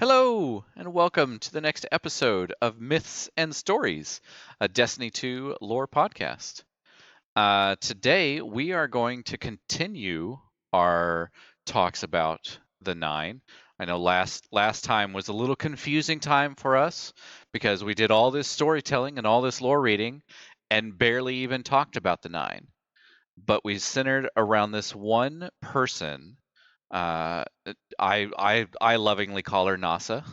Hello, and welcome to the next episode of Myths and Stories, a Destiny 2 lore podcast. Today, we are going to continue our talks about the Nine. I know last time was a little confusing time for us because we did all this storytelling and all this lore reading and barely even talked about the Nine. But we centered around this one person. uh, I lovingly call her Nasa,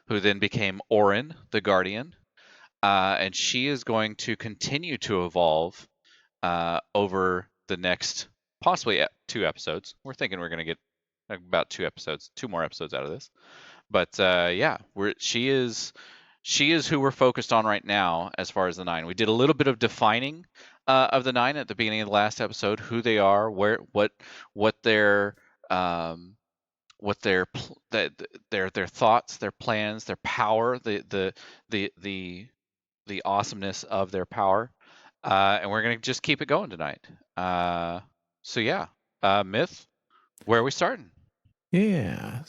who then became Orin, the Guardian, and she is going to continue to evolve over the next possibly 2 episodes. We're thinking we're going to get about 2 episodes, 2 more episodes out of this. But yeah, she is who we're focused on right now as far as the Nine. We did a little bit of defining of the Nine at the beginning of the last episode, who they are, what their um, what their thoughts, their plans, their power, the awesomeness of their power, and we're gonna just keep it going tonight. So yeah, Myth, where are we starting? Yeah.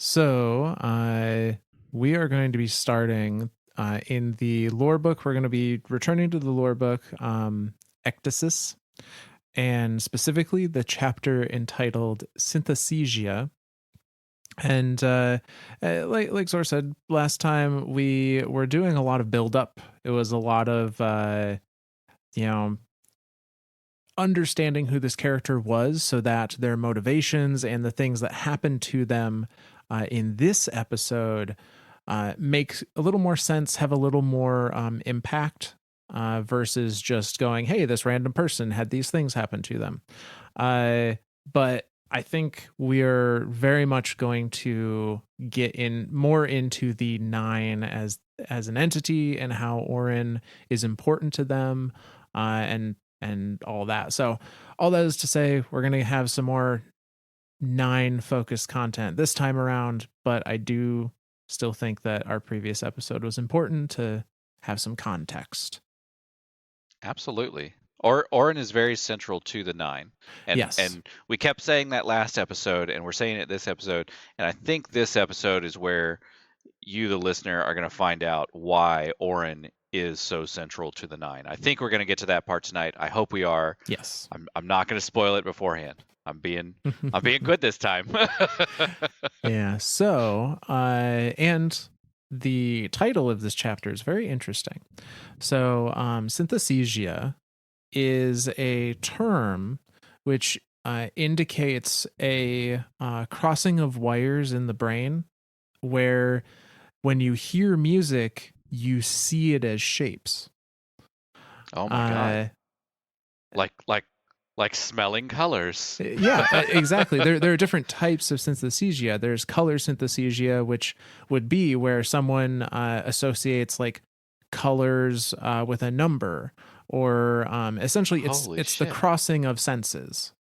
We are going to be starting in the lore book. We're going to be returning to the lore book, Ecdysis, and specifically the chapter entitled Synthesia. And like Zor said last time, we were doing a lot of build up. It was a lot of you know understanding who this character was so that their motivations and the things that happened to them in this episode make a little more sense, have a little more impact versus just going, hey, this random person had these things happen to them. But I think we're very much going to get in more into the Nine as an entity and how Orin is important to them, and all that. So all that is to say, we're going to have some more Nine focused content this time around, but I do still think that our previous episode was important to have some context. Absolutely. Orin is very central to the Nine, and Yes. we kept saying that last episode, and we're saying it this episode, and I think this episode is where you, the listener, are going to find out why Orin is so central to the Nine. I think we're going to get to that part tonight. I hope we are. Yes. I'm not going to spoil it beforehand. I'm being good this time. Yeah. So, and the title of this chapter is very interesting. So, synthesia is a term which indicates a crossing of wires in the brain where when you hear music, you see it as shapes. Oh my god! Like smelling colors. Yeah, exactly. There are different types of synthesia. There's color synthesia, which would be where someone associates like colors with a number, or essentially Holy it's the shit! crossing of senses.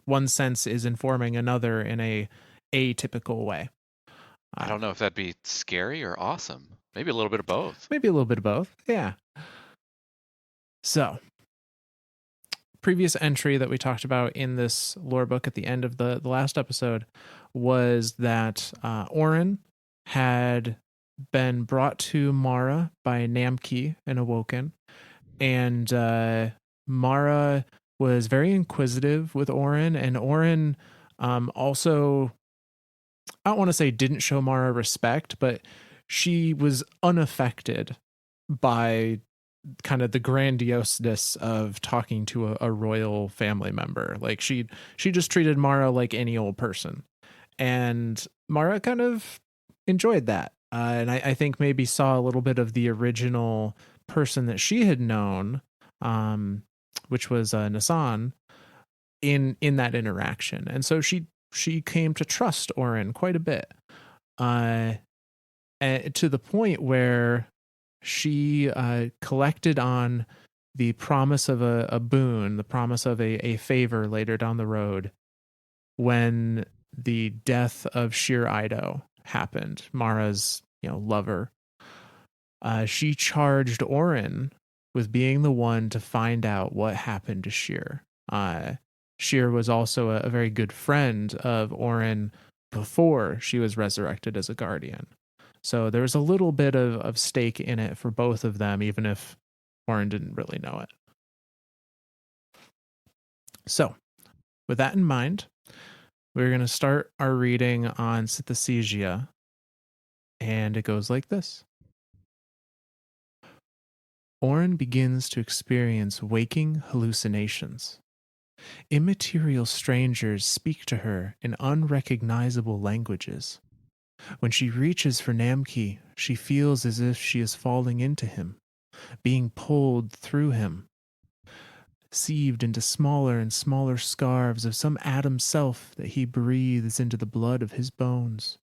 One sense is informing another in a atypical way. I don't know if that'd be scary or awesome. Maybe a little bit of both. Maybe a little bit of both. Yeah. So previous entry that we talked about in this lore book at the end of the last episode was that Orin had been brought to Mara by Namki and awoken. And Mara was very inquisitive with Orin, and Orin also, I don't want to say didn't show Mara respect, but she was unaffected by kind of the grandioseness of talking to a royal family member. Like she just treated Mara like any old person, and Mara kind of enjoyed that, and I think maybe saw a little bit of the original person that she had known, which was Nasan, in that interaction, and so she came to trust Orin quite a bit, to the point where she collected on the promise of a boon, the promise of a favor later down the road when the death of Shir Ido happened, Mara's lover. She charged Orin with being the one to find out what happened to Shir. Shir was also a very good friend of Orin before she was resurrected as a guardian. So there's a little bit of stake in it for both of them, even if Oren didn't really know it. So, with that in mind, we're going to start our reading on Synesthesia, and it goes like this. Oren begins to experience waking hallucinations. Immaterial strangers speak to her in unrecognizable languages. When she reaches for Namki, she feels as if she is falling into him, being pulled through him, sieved into smaller and smaller scarves of some atom self that he breathes into the blood of his bones.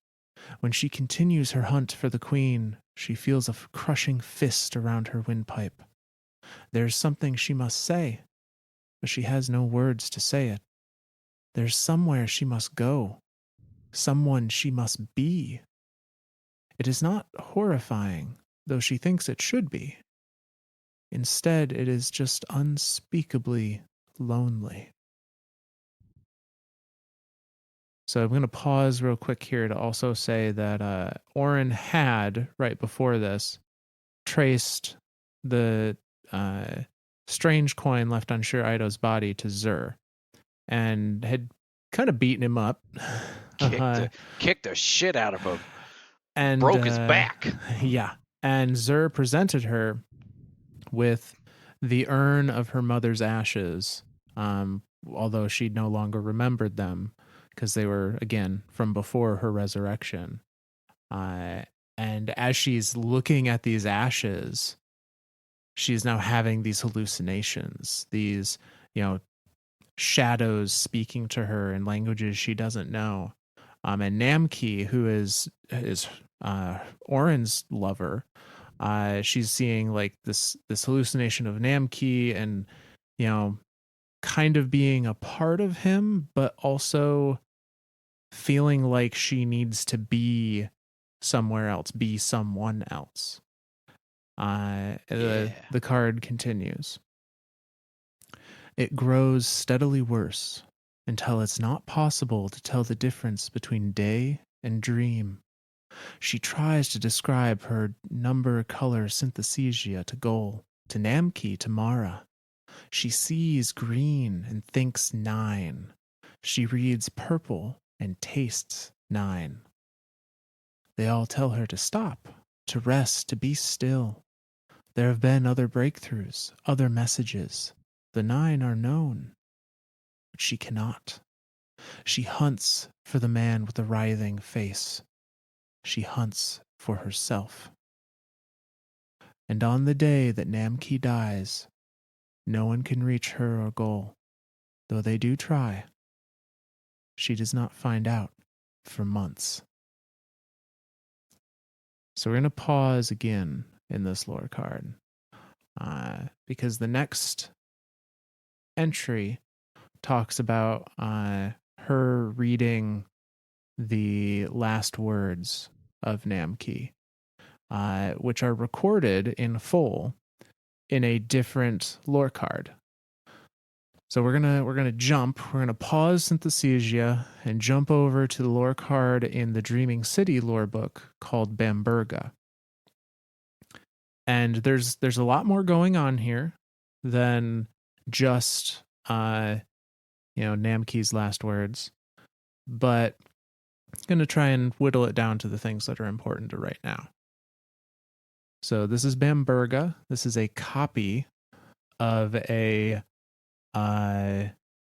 When she continues her hunt for the queen, she feels a crushing fist around her windpipe. There's something she must say, but she has no words to say it. There's somewhere she must go, someone she must be. It is not horrifying, though she thinks it should be. Instead, it is just unspeakably lonely. So I'm going to pause real quick here to also say that Oren had, right before this, traced the strange coin left on Shir Ido's body to Zur and had kind of beaten him up. Kicked the shit out of him. And broke his back. Yeah. And Zur presented her with the urn of her mother's ashes, although she no longer remembered them because they were, again, from before her resurrection. And as she's looking at these ashes, she's now having these hallucinations, these, shadows speaking to her in languages she doesn't know. And Namki, who is Oren's lover, she's seeing like this hallucination of Namki and, kind of being a part of him, but also feeling like she needs to be somewhere else, be someone else. The card continues. It grows steadily worse until it's not possible to tell the difference between day and dream. She tries to describe her number-color synesthesia to Goal, to Namki, to Mara. She sees green and thinks 9. She reads purple and tastes 9. They all tell her to stop, to rest, to be still. There have been other breakthroughs, other messages. The 9 are known. But she cannot. She hunts for the man with the writhing face. She hunts for herself. And on the day that Namki dies, no one can reach her or Goal, though they do try. She does not find out for months. So we're going to pause again in this lore card, because the next entry talks about her reading the last words of Namki, which are recorded in full in a different lore card. So we're gonna pause Synesthesia and jump over to the lore card in the Dreaming City lore book called Bamberga. And there's a lot more going on here than just Namki's last words, but I'm gonna try and whittle it down to the things that are important to right now. So this is Bamberga. This is a copy of a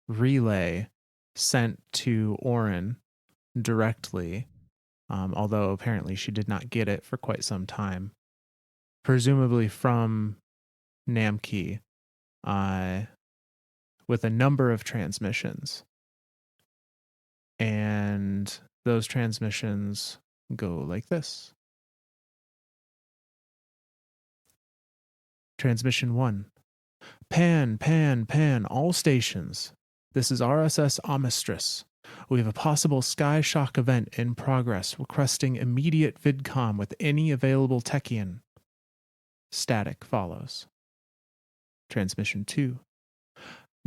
relay sent to Oren directly, although apparently she did not get it for quite some time, presumably from Namki, with a number of transmissions. And those transmissions go like this. Transmission 1. Pan, all stations. This is RSS Amistris. We have a possible sky shock event in progress, requesting immediate vidcom with any available Techian. Static follows. Transmission 2.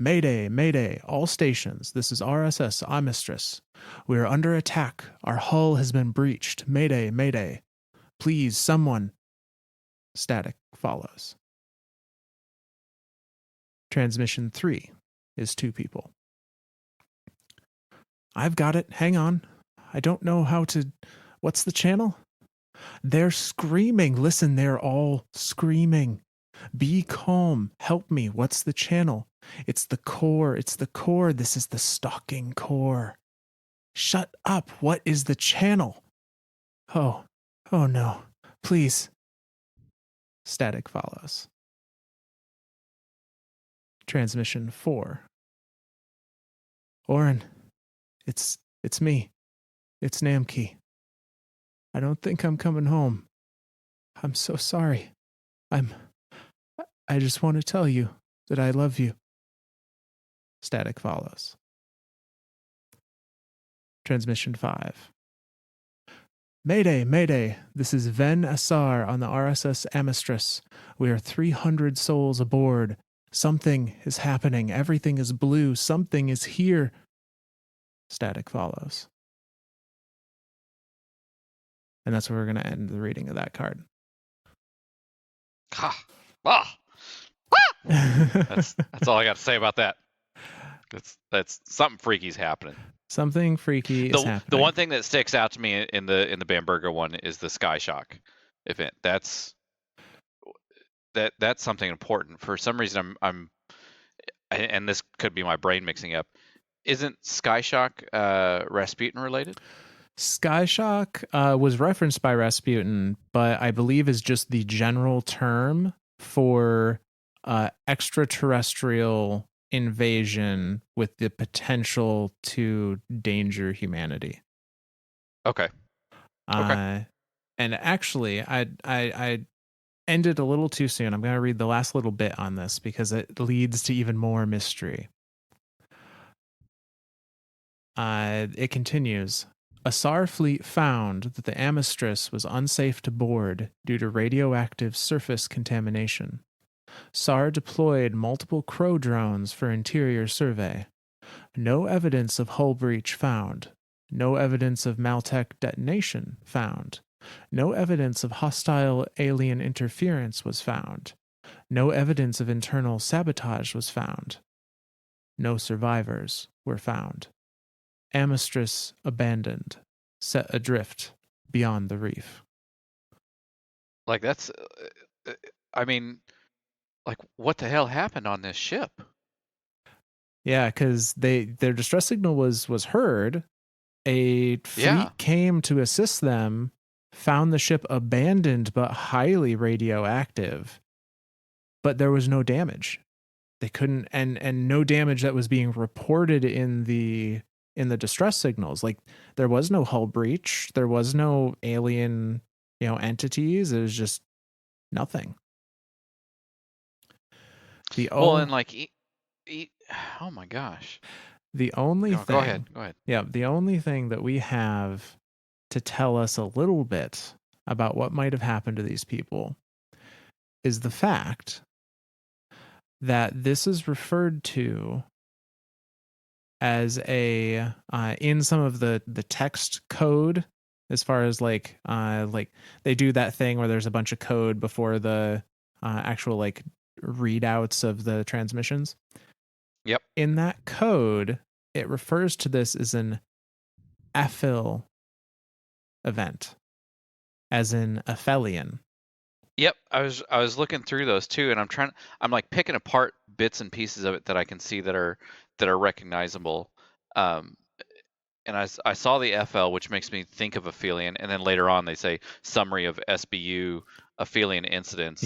Mayday, mayday, all stations. This is RSS Amistress. We are under attack. Our hull has been breached. Mayday, mayday. Please, someone. Static follows. Transmission 3 is 2 people. I've got it. Hang on. I don't know how to. What's the channel? They're screaming. Listen, they're all screaming. Be calm. Help me. What's the channel? It's the core. It's the core. This is the stalking core. Shut up. What is the channel? Oh no. Please. Static follows. Transmission 4. Oren, it's me. It's Namki. I don't think I'm coming home. I'm so sorry. I just want to tell you that I love you. Static follows. Transmission 5. Mayday, mayday. This is Ven Asar on the RSS Amistress. We are 300 souls aboard. Something is happening. Everything is blue. Something is here. Static follows. And that's where we're going to end the reading of that card. Ha! Ah! That's all I got to say about that. That's something freaky's happening. Something freaky is happening. The one thing that sticks out to me in the Bamberger one is the Sky Shock event. That's something important. For some reason, and this could be my brain mixing up. Isn't Sky Shock Rasputin related? Sky Shock was referenced by Rasputin, but I believe is just the general term for extraterrestrial invasion with the potential to danger humanity. Okay. And actually, I ended a little too soon. I'm going to read the last little bit on this because it leads to even more mystery. It continues. A SAR fleet found that the Amistress was unsafe to board due to radioactive surface contamination. SAR deployed multiple Crow drones for interior survey. No evidence of hull breach found. No evidence of Maltech detonation found. No evidence of hostile alien interference was found. No evidence of internal sabotage was found. No survivors were found. Amistress abandoned, set adrift beyond the reef. Like that's, I mean, like what the hell happened on this ship? Yeah, because their distress signal was heard. A fleet came to assist them, found the ship abandoned but highly radioactive, but there was no damage. They couldn't, and no damage that was being reported in the distress signals. Like there was no hull breach, there was no alien, entities. It was just nothing. And like, oh my gosh. The only thing. Go ahead. Yeah, the only thing that we have to tell us a little bit about what might have happened to these people is the fact that this is referred to as a in some of the text code, as far as like they do that thing where there's a bunch of code before the actual like readouts of the transmissions. Yep. In that code, it refers to this as an aphel event, as in aphelion. Yep, I was looking through those too, and I'm like picking apart bits and pieces of it that I can see that are recognizable. And I saw the FL, which makes me think of aphelion, and then later on they say summary of SBU aphelion incidents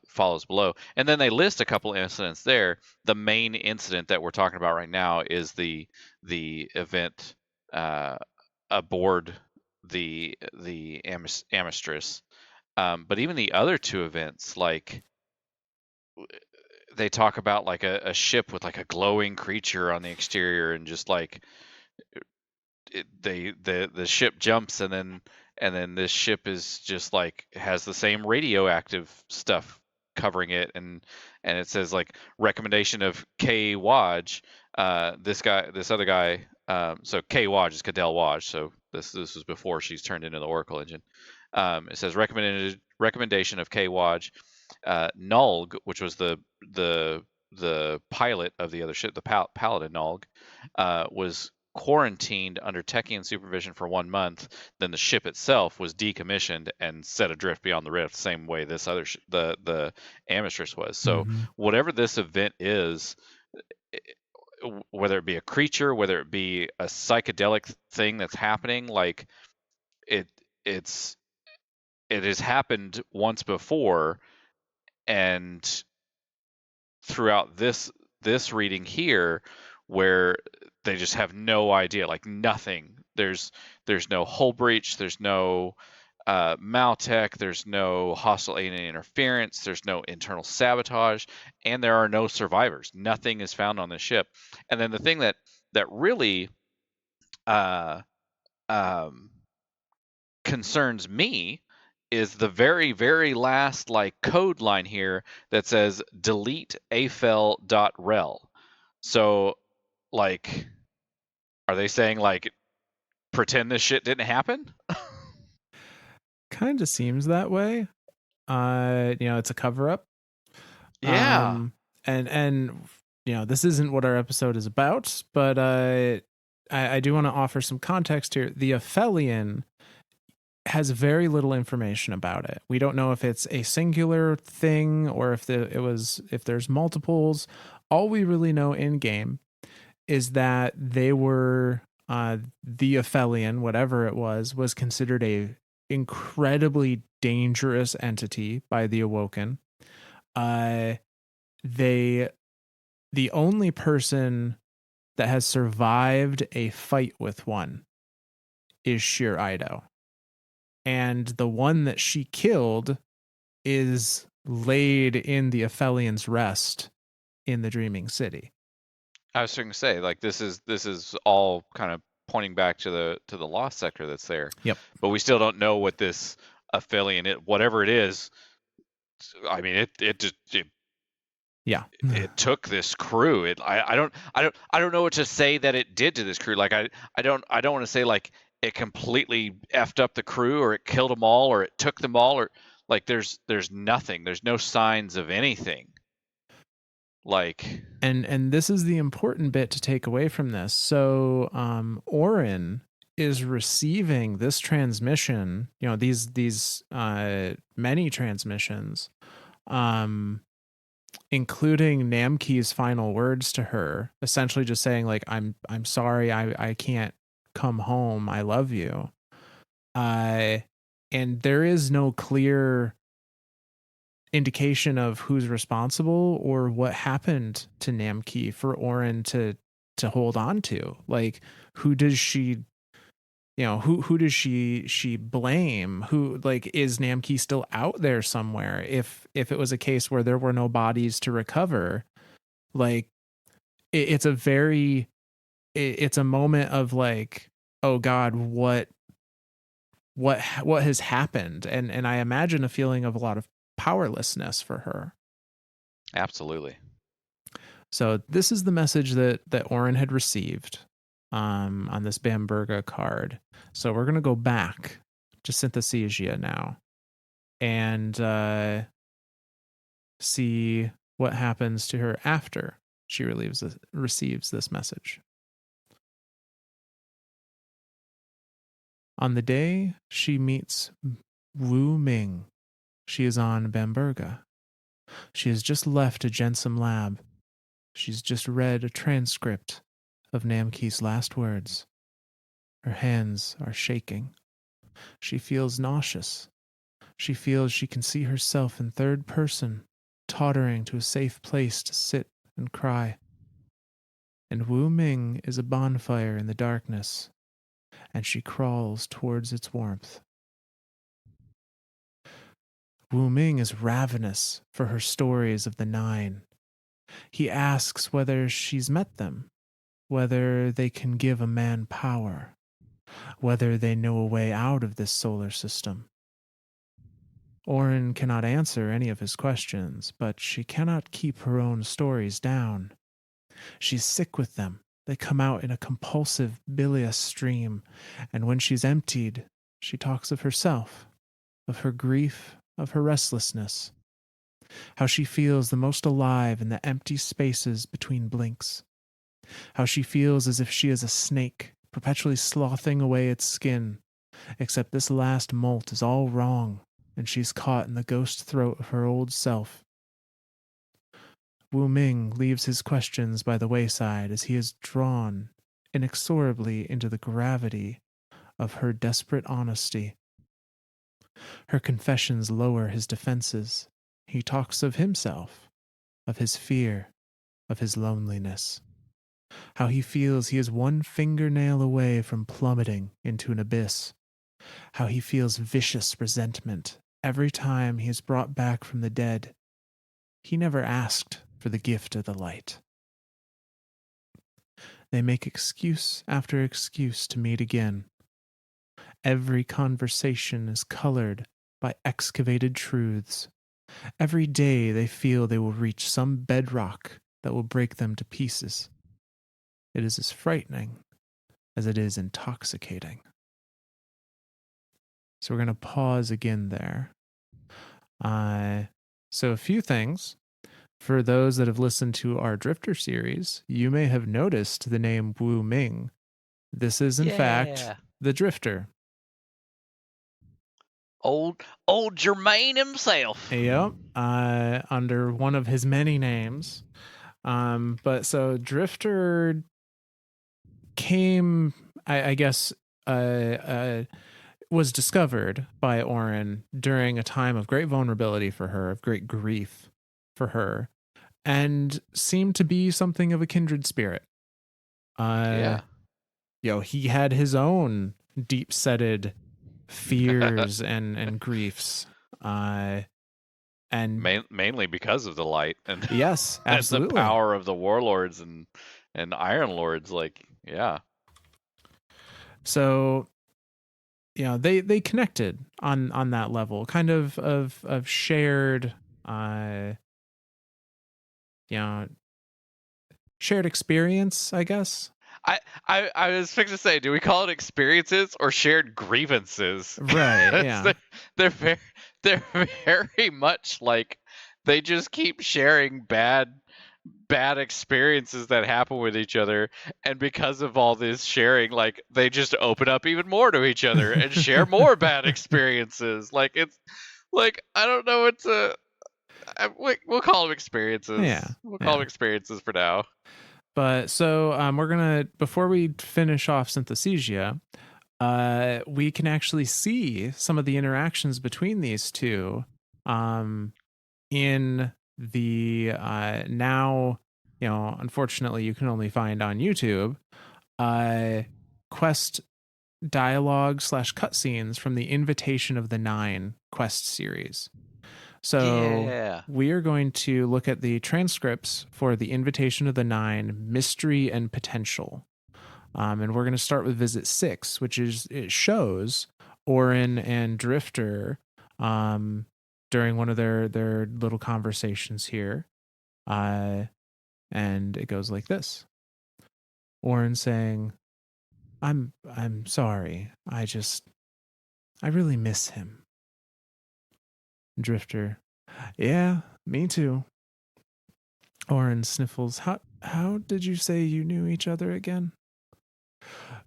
follows below, and then they list a couple incidents there. The main incident that we're talking about right now is the event aboard the Amistress. But even the other two events, like they talk about like a ship with like a glowing creature on the exterior, and just like the ship jumps, and then this ship is just like has the same radioactive stuff covering it, and it says like recommendation of K Waj. This other guy. So K Waj is Cadell Waj. So this was before she's turned into the Oracle engine. It says recommendation of K Waj. Nulg, which was the pilot of the other ship, the Paladin Nulg, was quarantined under Techian supervision for 1 month. Then the ship itself was decommissioned and set adrift beyond the rift, same way this other the Amistress was. So Mm-hmm. whatever this event is, whether it be a creature, whether it be a psychedelic thing that's happening, like it it's it has happened once before, and throughout this reading here, where they just have no idea, like nothing. There's no hull breach, there's no Maltech, there's no hostile alien interference, there's no internal sabotage, and there are no survivors. Nothing is found on the ship. And then the thing that really uh, um, concerns me is the very last like code line here that says delete afel.rel. So like, are they saying like pretend this shit didn't happen? Kind of seems that way. It's a cover up. Yeah. And this isn't what our episode is about, but I do want to offer some context here. The Aphelion has very little information about it. We don't know if it's a singular thing or if there's multiples. All we really know in game is that they were the Aphelion, whatever it was considered a incredibly dangerous entity by the Awoken. The only person that has survived a fight with one is Shir Ido. And the one that she killed is laid in the Aphelion's rest in the Dreaming City. I was going to say, like, this is all kind of pointing back to the lost sector that's there. Yep. But we still don't know what this Aphelion, whatever it is. I mean, it took this crew. I don't know what to say that it did to this crew. Like I don't want to say like it completely effed up the crew or it killed them all or it took them all or like there's nothing. There's no signs of anything. Like and this is the important bit to take away from this. So Orin is receiving this transmission, these many transmissions, including Namki's final words to her, essentially just saying like I'm sorry, I can't come home, I love you. And there is no clear indication of who's responsible or what happened to Namki for Orin to hold on to. Like, who does she who does she blame? Who, like, is Namki still out there somewhere? If it was a case where there were no bodies to recover, like it's a moment of like, oh God, what has happened? And I imagine a feeling of a lot of powerlessness for her. absolutely. So this is the message that Orin had received on this Bamberga card. So we're going to go back to Synthesia now and see what happens to her after she receives this message. On the day she meets Wu Ming, she is on Bamberga. She has just left a Jensum lab. She's just read a transcript of Namki's last words. Her hands are shaking. She feels nauseous. She feels she can see herself in third person, tottering to a safe place to sit and cry. And Wu Ming is a bonfire in the darkness, and she crawls towards its warmth. Wu Ming is ravenous for her stories of the Nine. He asks whether she's met them, whether they can give a man power, whether they know a way out of this solar system. Orin cannot answer any of his questions, but she cannot keep her own stories down. She's sick with them. They come out in a compulsive, bilious stream, and when she's emptied, she talks of herself, of her grief, of her restlessness, how she feels the most alive in the empty spaces between blinks, how she feels as if she is a snake, perpetually slothing away its skin, except this last molt is all wrong, and she's caught in the ghost throat of her old self. Wu Ming leaves his questions by the wayside as he is drawn inexorably into the gravity of her desperate honesty. Her confessions lower his defenses. He talks of himself, of his fear, of his loneliness, how he feels he is one fingernail away from plummeting into an abyss, how he feels vicious resentment every time he is brought back from the dead. He never asked for the gift of the light. They make excuse after excuse to meet again. Every conversation is colored by excavated truths. Every day they feel they will reach some bedrock that will break them to pieces. It is as frightening as it is intoxicating. So we're going to pause again there. So a few things. For those that have listened to our Drifter series, you may have noticed the name Wu Ming. This is, in fact, the Drifter. Old Jermaine himself. Yep. Under one of his many names. But so Drifter came, I guess, was discovered by Orin during a time of great vulnerability for her, of great grief for her, and seemed to be something of a kindred spirit. He had his own deep-setted fears and griefs, and mainly because of the light and yes, absolutely, and the power of the warlords and iron lords. So they connected on that level, kind of shared shared experience, I guess. I was fixing to say, do we call it experiences or shared grievances? Right. Yeah. they're very much like they just keep sharing bad experiences that happen with each other, and because of all this sharing, like they just open up even more to each other and share more bad experiences. Like it's like I don't know what to. We'll call them experiences. Yeah, we'll call them experiences for now. But so we're gonna, before we finish off Synthesia, we can actually see some of the interactions between these two in the now, unfortunately you can only find on YouTube quest dialogue / cutscenes from the Invitation of the Nine quest series. So we are going to look at the transcripts for the Invitation of the Nine, Mystery and Potential. And we're going to start with Visit 6, which it shows Orin and Drifter during one of their little conversations here. And it goes like this. Orin saying, I'm sorry. I really miss him. Drifter, yeah, me too. Orin sniffles. How did you say you knew each other again?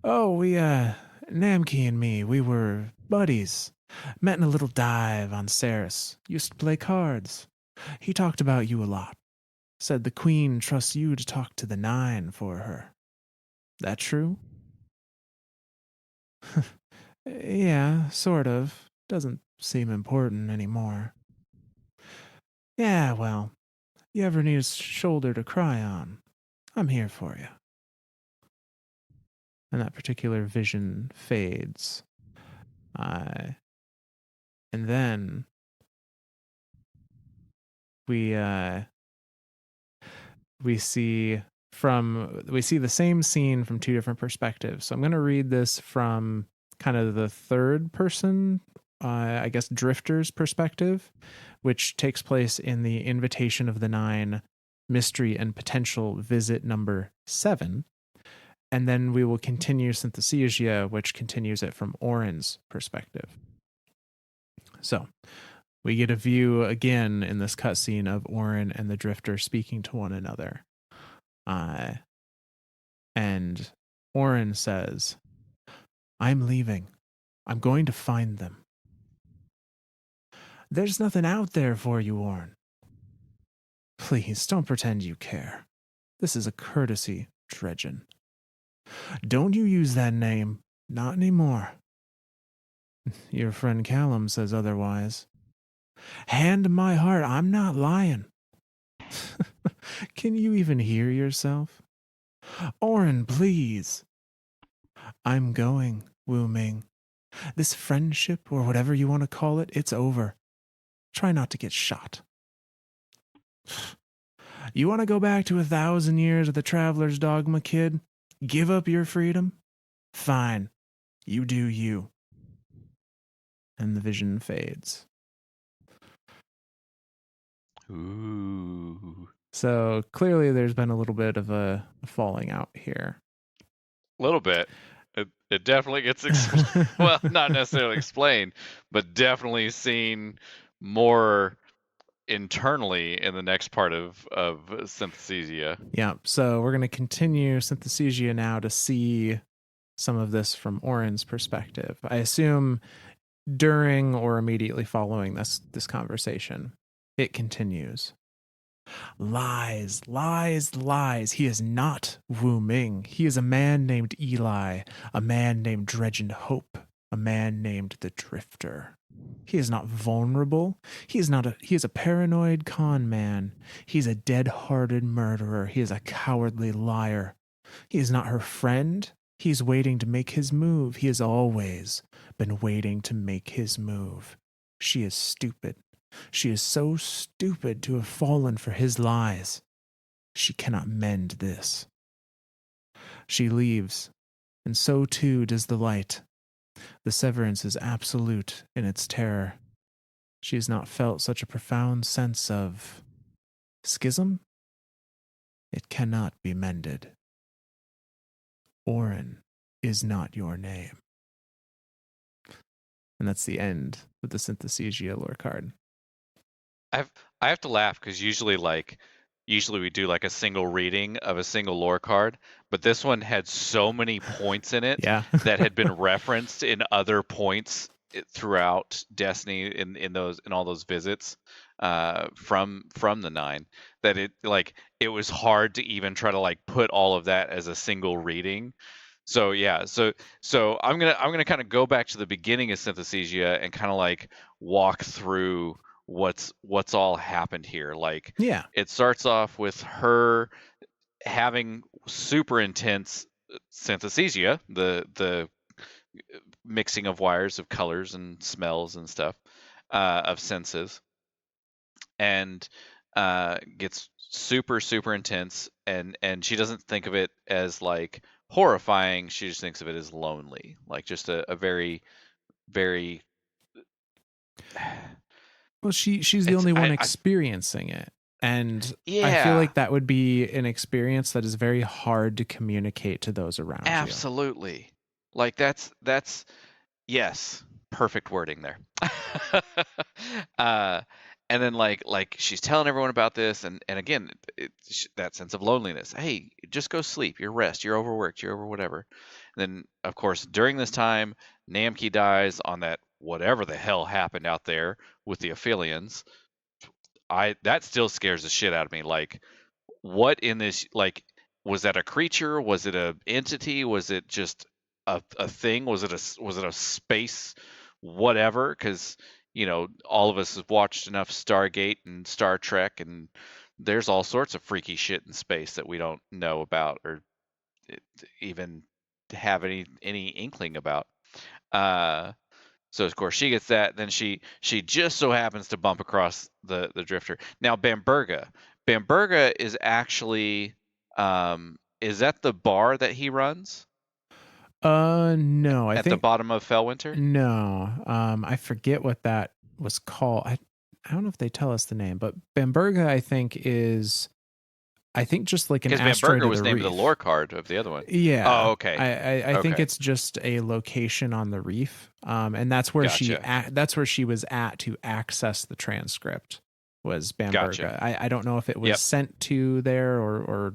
Oh, we, Namki and me, we were buddies. Met in a little dive on Ceres. Used to play cards. He talked about you a lot. Said the Queen trusts you to talk to the Nine for her. That true? Yeah, sort of. Doesn't seem important anymore. Yeah, well, you ever need a shoulder to cry on, I'm here for you. And that particular vision fades. And then we see the same scene from two different perspectives. So I'm going to read this from kind of the third person I guess, Drifter's perspective, which takes place in the Invitation of the Nine mystery and potential visit number 7. And then we will continue Synthesia, which continues it from Orin's perspective. So we get a view again in this cutscene of Orin and the Drifter speaking to one another. And Orin says, "I'm leaving. I'm going to find them." "There's nothing out there for you, Orin." "Please, don't pretend you care. This is a courtesy, Dredgen." "Don't you use that name. Not anymore." "Your friend Callum says otherwise." "Hand my heart, I'm not lying." Can you even hear yourself? "Orin, please." "I'm going, Wu Ming. This friendship, or whatever you want to call it, it's over. Try not to get shot." "You want to go back to 1,000 years of the traveler's dogma, kid? Give up your freedom? Fine. You do you." And the vision fades. Ooh. So clearly there's been a little bit of a falling out here. A little bit. It definitely gets well, not necessarily explained, but definitely seen more internally in the next part of Synthesia. Yeah, so we're going to continue Synthesia now to see some of this from Orin's perspective. I assume during or immediately following this conversation, it continues. "Lies, lies, lies. He is not Wu Ming. He is a man named Eli, a man named Dredgen Hope, a man named the Drifter. He is not vulnerable. He is a paranoid con man. He's a dead-hearted murderer. He is a cowardly liar. He is not her friend. He's waiting to make his move. He has always been waiting to make his move. She is stupid. She is so stupid to have fallen for his lies. She cannot mend this." She leaves, and so too does the light. The severance is absolute in its terror. She has not felt such a profound sense of schism. It cannot be mended. Orin is not your name. And that's the end of the Synthesia lore card. I have to laugh because usually we do like a single reading of a single lore card, but this one had so many points in it Yeah. that had been referenced in other points throughout Destiny in all those visits from the 9 that it was hard to even try to like put all of that as a single reading. So yeah, so I'm gonna kind of go back to the beginning of Synthesia and kind of like walk through what's all happened here. Like, Yeah. it starts off with her having super intense Synthesia, the mixing of wires of colors and smells and stuff, of senses, and gets super intense, and she doesn't think of it as like horrifying. She just thinks of it as lonely, like just a very very Well, she's the only one I experiencing it. And I feel yeah, like that would be an experience that is very hard to communicate to those around you. absolutely. Like that's yes, perfect wording there. uh, and then like she's telling everyone about this, and again, that sense of loneliness. Hey, just go sleep. You're rest. You're overworked. You're over whatever. And then of course during this time, Namki dies on that whatever the hell happened out there with the Aphelions. That still scares the shit out of me. Like, what in this, like, was that a creature? Was it a entity? Was it just a thing? Was it a space whatever? Because all of us have watched enough Stargate and Star Trek, and there's all sorts of freaky shit in space that we don't know about or even have any inkling about. So of course she gets that. Then she just so happens to bump across the drifter. Now Bamberga is actually is that the bar that he runs? No, I at the think bottom of Fellwinter? no. I forget what that was called. I don't know if they tell us the name, but Bamberga, I think just like an Because asteroid Bamberger of was the named the lore reef. card of the other one. Oh, Yeah, okay. I think Okay. it's just a location on the reef, and that's where Gotcha. that's where she was at to access the transcript. Was Gotcha. Bamberga? I don't know if it was Yep. sent to there or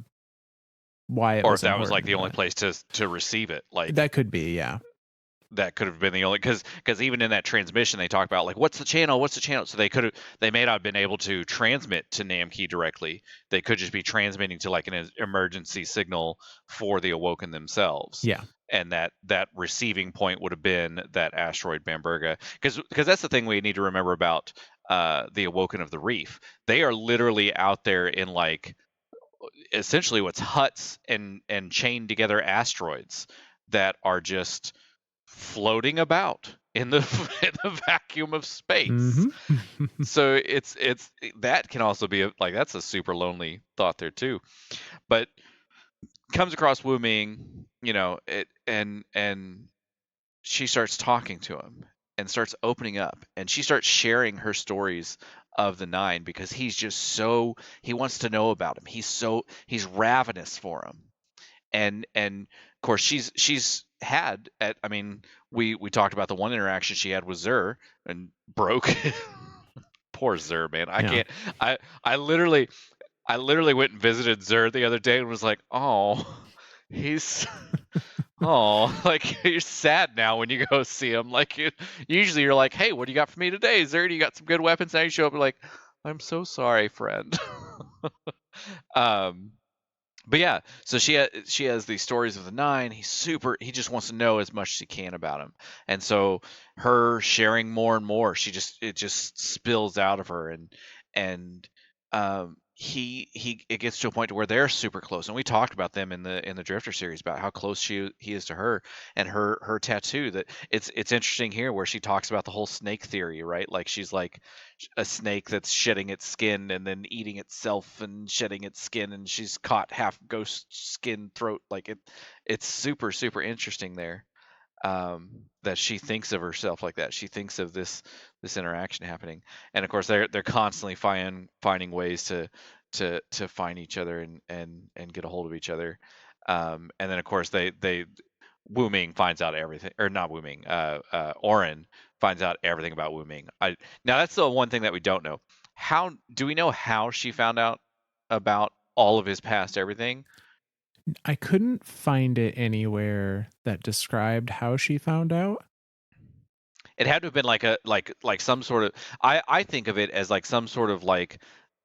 why it Or was if that was like important, the only but place to receive it. Like that could be, yeah. that could have been the only, because even in that transmission they talk about like what's the channel, so they may not have been able to transmit to Namkey directly. They could just be transmitting to like an emergency signal for the Awoken themselves, Yeah. and that receiving point would have been that asteroid Bamberga, because that's the thing we need to remember about the Awoken of the Reef. They are literally out there in like essentially what's huts and chained together asteroids that are just floating about in the in the vacuum of space. Mm-hmm. So it's that can also be like that's a super lonely thought there too. But comes across Wu Ming, and she starts talking to him and starts opening up, and she starts sharing her stories of the Nine because he wants to know about him. He's ravenous for him. And of course she's had at I mean we talked about the one interaction she had with Zur and broke. Poor Zur, man. I Yeah. can't. I I literally I literally went and visited Zur the other day and was like, oh, he's oh, like you're sad now when you go see him. Like usually you're like, hey, what do you got for me today, Zur? You got some good weapons? Now you show up and like, I'm so sorry, friend. um but yeah, so she has these stories of the Nine. He just wants to know as much as he can about him, and so her sharing more and more, it just spills out of her, and he it gets to a point to where they're super close, and we talked about them in the Drifter series about how close he is to her, and her tattoo. That it's interesting here where she talks about the whole snake theory, right? Like she's like a snake that's shedding its skin and then eating itself and shedding its skin, and she's caught half ghost skin throat. Like it's super super interesting there, that she thinks of herself like that. She thinks of this interaction happening, and of course they're constantly finding ways to find each other and get a hold of each other. And then of course they Wu Ming finds out everything, or not Wu Ming, Oren finds out everything about Wu Ming. Now that's the one thing that we don't know. How do we know how she found out about all of his past everything? I couldn't find it anywhere that described how she found out. It had to have been like like some sort of, I think of it as like some sort of like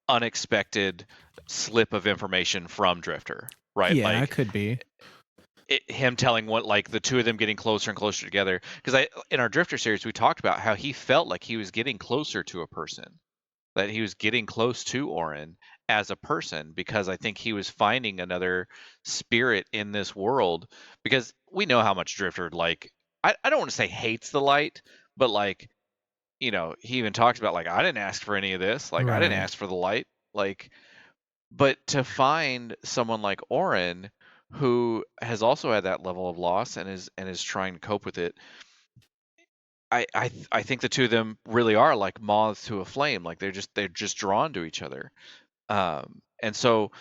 unexpected slip of information from Drifter, right? Yeah, it Like could be. him telling what, like the two of them getting closer and closer together. Because in our Drifter series we talked about how he felt like he was getting closer to a person, that he was getting close to Orin as a person, because I think he was finding another spirit in this world. Because we know how much Drifter, like, I don't want to say hates the light, but like, he even talks about like, I didn't ask for any of this. Like, I didn't Right. ask for the light. Like, but to find someone like Orin who has also had that level of loss and is trying to cope with it, I think the two of them really are like moths to a flame. Like they're just drawn to each other. And so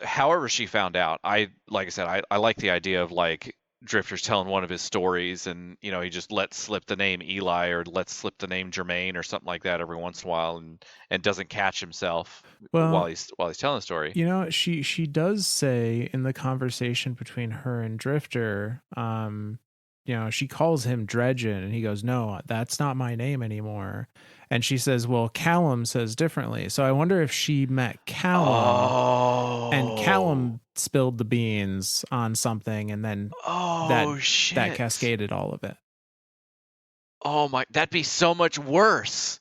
however she found out, like I said, I like the idea of like Drifter's telling one of his stories, and he just lets slip the name Eli or lets slip the name Jermaine or something like that every once in a while, and doesn't catch himself while Well, he's telling the story. she does say in the conversation between her and Drifter, she calls him Dredgen, and he goes, "No, that's not my name anymore." And she says, "Well, Callum says differently." So I wonder if she met Callum, and Oh, Callum spilled the beans on something, and then that oh that shit. cascaded all of it. Oh my, that'd be so much worse.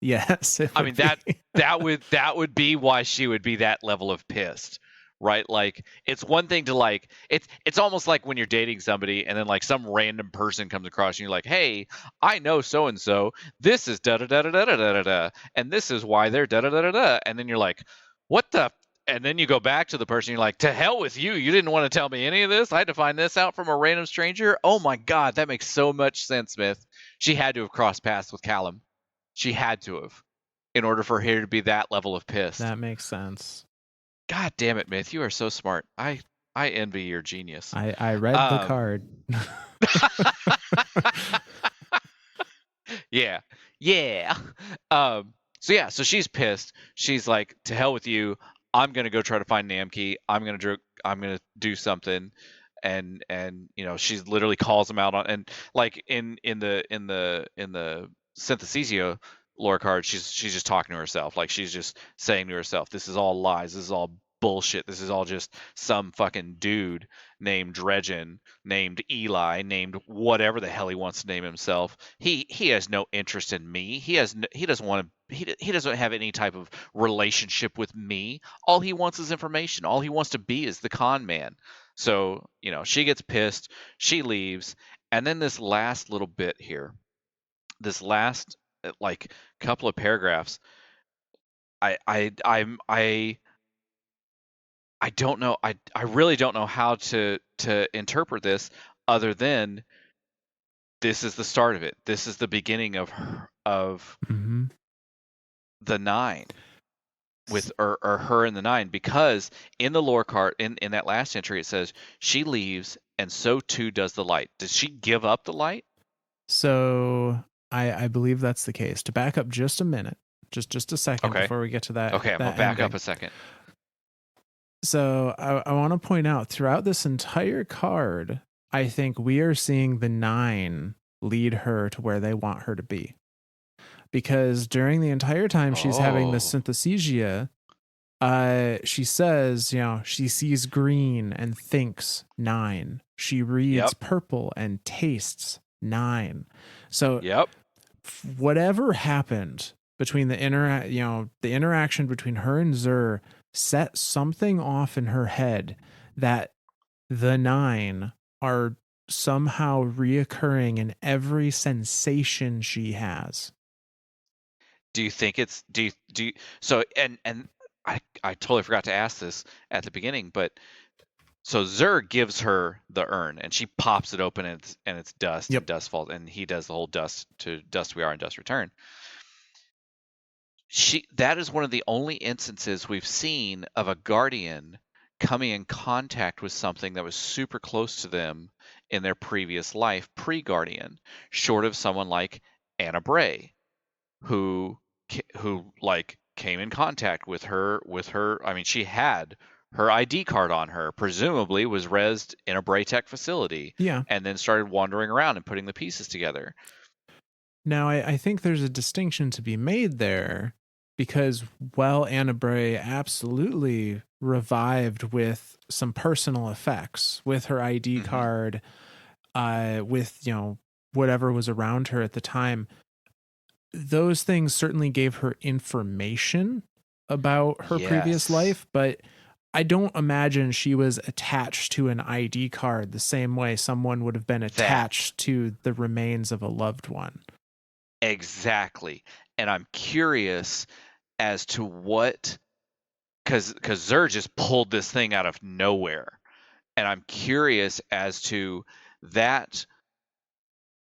Yes, it I would mean be. that would be why she would be that level of pissed, right? Like it's one thing to like it's almost like when you're dating somebody and then like some random person comes across and you're like, "Hey, I know so and so. This is da da da da da da da da, and this is why they're da da da da da." And then you're like, "What the?" And then you go back to the person, you're like, to hell with you. You didn't want to tell me any of this. I had to find this out from a random stranger. Oh my God, that makes so much sense, Smith. She had to have crossed paths with Callum. She had to have, in order for her to be that level of pissed. That makes sense. God damn it, Myth. You are so smart. I envy your genius. I read the card. Yeah. Yeah. So she's pissed. She's like, to hell with you. I'm gonna go try to find Namki. I'm gonna do something. And she literally calls him out on, and like in the Synthesizio lore card, she's just talking to herself. Like she's just saying to herself, this is all lies, this is all bullshit, this is all just some fucking dude named Dredgen, named Eli, named whatever the hell he wants to name himself. He has no interest in me. He doesn't want to, he doesn't have any type of relationship with me. All he wants is information. All he wants to be is the con man. So, she gets pissed, she leaves, and then this last little bit here, this last like couple of paragraphs, I don't know. I really don't know how to interpret this other than this is the start of it. This is the beginning of Mm-hmm. the nine with or her and the nine, because in the lore card in that last entry it says she leaves and so too does the light. Does she give up the light? So I believe that's the case. To back up just a minute, just a second before we get to that. Okay, I'm gonna back up a second. So I want to point out throughout this entire card, I think we are seeing the nine lead her to where they want her to be. Because during the entire time she's having this synthesizia, she says, she sees green and thinks 9. She reads purple and tastes 9. So whatever happened between the interaction between her and Zur set something off in her head that the 9 are somehow reoccurring in every sensation she has. Do you think it's do you so and I totally forgot to ask this at the beginning, but so Zur gives her the urn and she pops it open and it's dust and dust falls, and he does the whole dust to dust we are and dust return. That is one of the only instances we've seen of a guardian coming in contact with something that was super close to them in their previous life, pre-guardian, short of someone like Anna Bray, who like came in contact with her. I mean, she had her ID card on her, presumably was rezzed in a Braytech facility, and then started wandering around and putting the pieces together. Now, I think there's a distinction to be made there, because while Anna Bray absolutely revived with some personal effects, with her ID card, with, whatever was around her at the time, those things certainly gave her information about her previous life, but I don't imagine she was attached to an ID card the same way someone would have been attached to the remains of a loved one. Exactly. And I'm curious as to what, because Zur just pulled this thing out of nowhere. And I'm curious as to that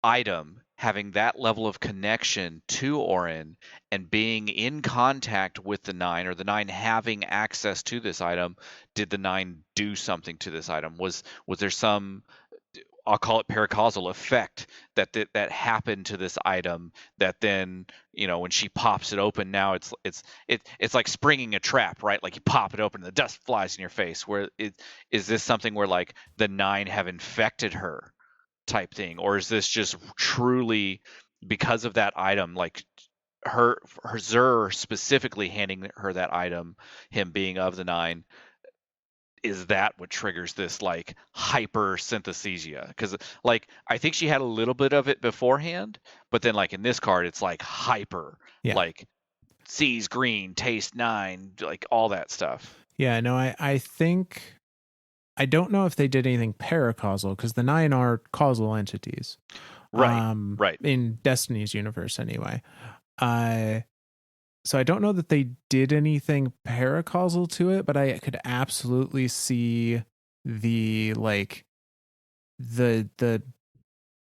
item having that level of connection to Orin and being in contact with the 9, or the 9 having access to this item. Did the 9 do something to this item? Was there some, I'll call it paracausal effect that happened to this item that then, when she pops it open, now it's like springing a trap, right? Like you pop it open and the dust flies in your face. Where is this something where like the 9 have infected her type thing, or is this just truly because of that item, like her Zur specifically handing her that item, him being of the 9? Is that what triggers this like hyper synthesizia? Because like I think she had a little bit of it beforehand, but then like in this card it's like hyper, like sees green, taste 9, like all that stuff. Yeah, no, I think, I don't know if they did anything paracausal, because the 9 are causal entities, right? In Destiny's universe anyway. So I don't know that they did anything paracausal to it, but I could absolutely see the like the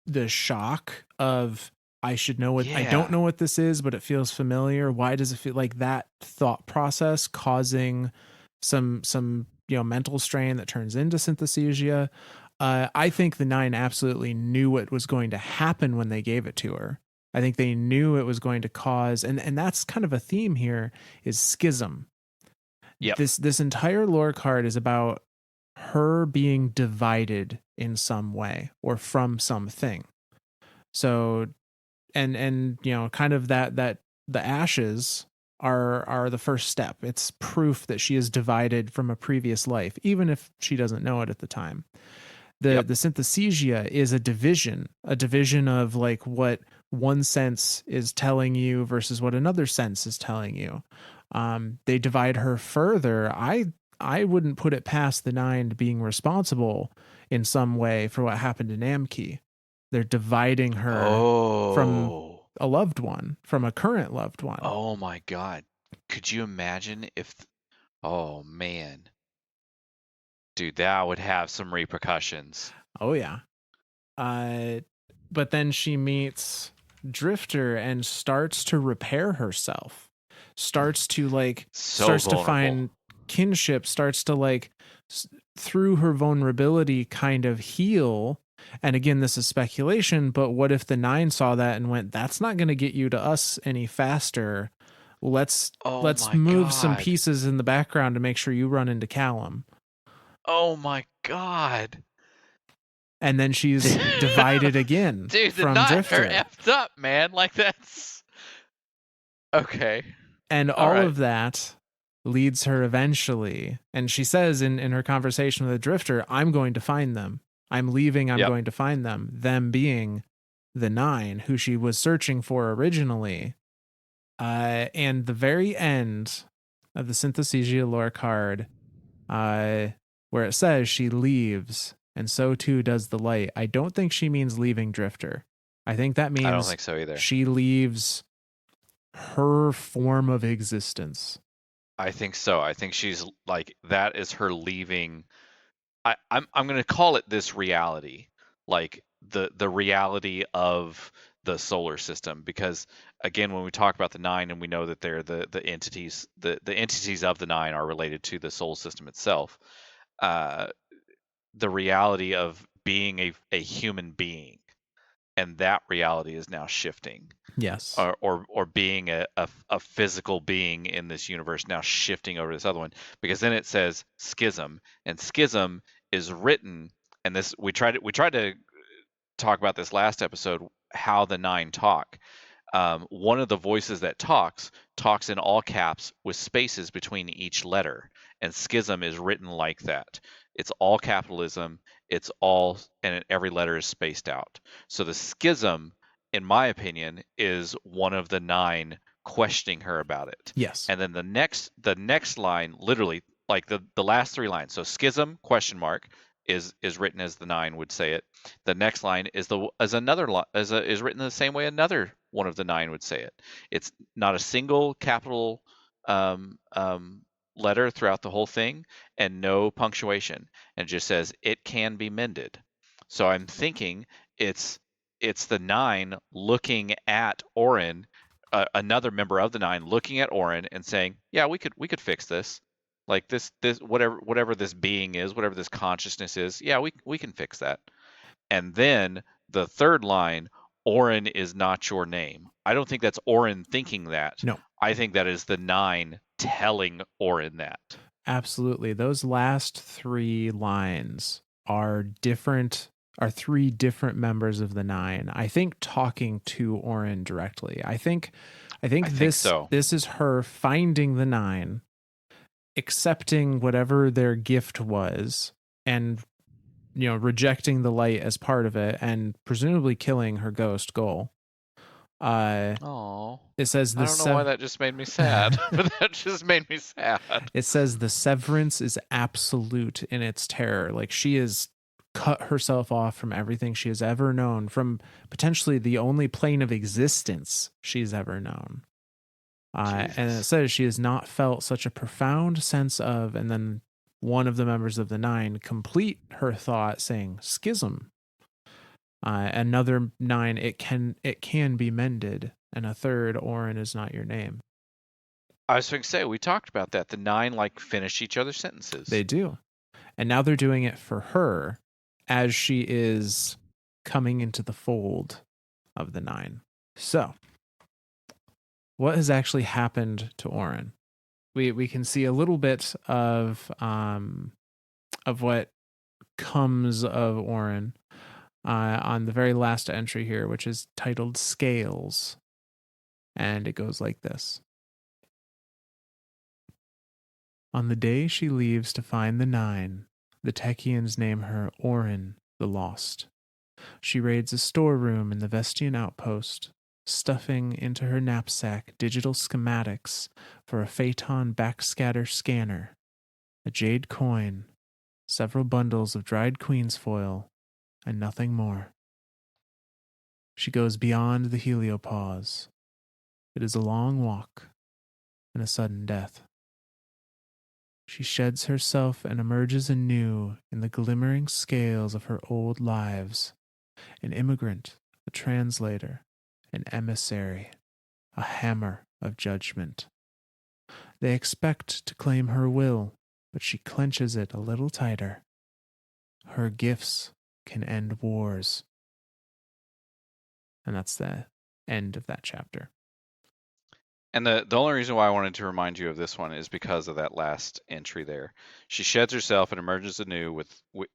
the shock of I should know what I don't Yeah. know what this is, but it feels familiar. Why does it feel like that thought process causing some mental strain that turns into synesthesia? I think the nine absolutely knew what was going to happen when they gave it to her. I think they knew it was going to cause, and that's kind of a theme here is schism. Yep. This entire lore card is about her being divided in some way or from something. So and kind of that the ashes are the first step. It's proof that she is divided from a previous life, even if she doesn't know it at the time. Yep. The synthesia is a division of like what one sense is telling you versus what another sense is telling you. They divide her further. I wouldn't put it past the nine being responsible in some way for what happened to Namki. They're dividing her from Oh. a loved one, from a current loved one. Oh my God. Could you imagine if, oh man, dude, that would have some repercussions. Oh yeah. Uh, but then she meets Drifter and starts to repair herself. So Starts to vulnerable. find kinship, starts to through her vulnerability kind of heal. And again, this is speculation, but what if the nine saw that and went, that's not going to get you to us any faster. Let's Oh let's my move some God. pieces in the background to make sure you run into Callum. Oh my God. And then she's divided again Dude, the from nine are Drifter. effed up, man. Like that's okay. And All all right. of that leads her eventually. And she says in her conversation with the Drifter, I'm going to find them. I'm leaving. I'm Yep. going to find them. Them being the nine who she was searching for originally. And the very end of the Synthesia lore card, where it says she leaves, and so too does the light. I don't think she means leaving Drifter. I think that I don't means think so either. she leaves her form of existence. I think so. I think she's like that is her leaving. I'm gonna call it this reality, like the reality of the solar system, because again, when we talk about the nine and we know that they're the entities, the entities of the nine are related to the solar system itself. Uh, the reality of being a human being, and that reality is now shifting, Yes. or being a physical being in this universe now shifting over to this other one, because then it says schism, and schism is written, and this we tried to talk about this last episode, how the nine talk. One of the voices that talks in all caps with spaces between each letter, and schism is written like that. It's all capitalism. It's all, and every letter is spaced out. So the schism, in my opinion, is one of the nine questioning her about it. Yes. And then the next line, literally like the last three lines. So schism question mark is written as the nine would say it. The next line is is written the same way another one of the nine would say it. It's not a single capital um, um, letter throughout the whole thing, and no punctuation, and it just says it can be mended. So I'm thinking it's it's the nine looking at Orin, another member of the nine looking at Orin and saying, "Yeah, we could fix this. Like this whatever this being is, whatever this consciousness is, yeah, we can fix that." And then the third line, Orin is not your name. I don't think that's Orin thinking that. No. I think that is the nine telling Orin that. Absolutely. Those last three lines are different, are three different members of the nine. I think talking to Orin directly. I think I think this so. this is her finding the nine, accepting whatever their gift was, and rejecting the light as part of it, and presumably killing her ghost goal. Oh, It says I the don't know why that just made me sad, but that just made me sad. it says the severance is absolute in its terror. Like she has cut herself off from everything she has ever known, from potentially the only plane of existence she's ever known. And it Jesus. says she has not felt such a profound sense of, and then one of the members of the nine complete her thought saying schism. Another nine, it can be mended, and a third, Orin is not your name. I was going to say, we talked about that. The nine like finish each other's sentences. They do. And now they're doing it for her as she is coming into the fold of the nine. So, what has actually happened to Orin? We can see a little bit of what comes of Orin on the very last entry here, which is titled Scales. And it goes like this. On the day she leaves to find the nine, the Techians name her Orin the Lost. She raids a storeroom in the Vestian outpost, stuffing into her knapsack digital schematics for a Phaeton backscatter scanner, a jade coin, several bundles of dried queen's foil, and nothing more. She goes beyond the heliopause. It is a long walk and a sudden death. She sheds herself and emerges anew in the glimmering scales of her old lives, an immigrant, a translator, an emissary, a hammer of judgment. They expect to claim her will, but she clenches it a little tighter. Her gifts can end wars. And that's the end of that chapter. And the only reason why I wanted to remind you of this one is because of that last entry there. She sheds herself and emerges anew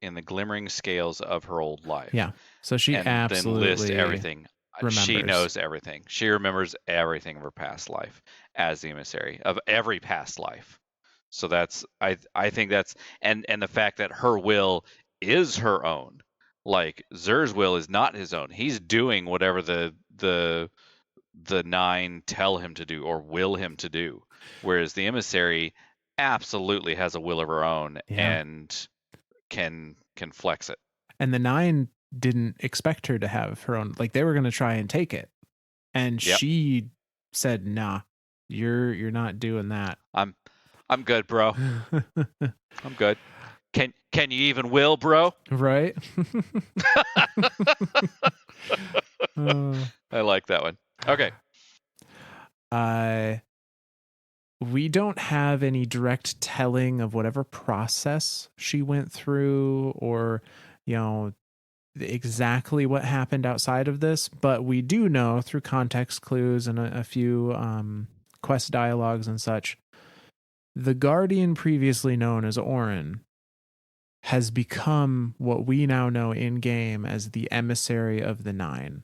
in the glimmering scales of her old life. Yeah. So she and then list absolutely everything. She remembers. knows everything. She remembers everything of her past life as the emissary of every past life. So that's I think that's and the fact that her will is her own. Like Zur's will is not his own. He's doing whatever the nine tell him to do or will him to do. Whereas the emissary absolutely has a will of her own Yeah. and can flex it. And the nine didn't expect her to have her own, like they were going to try and take it. And Yep. she said, nah, you're not doing that. I'm good, bro. I'm good. Can you even will, bro? Right? I like that one. Okay. We don't have any direct telling of whatever process she went through or, exactly what happened outside of this, but we do know through context clues and a few quest dialogues and such, the Guardian previously known as Orin has become what we now know in game as the emissary of the nine.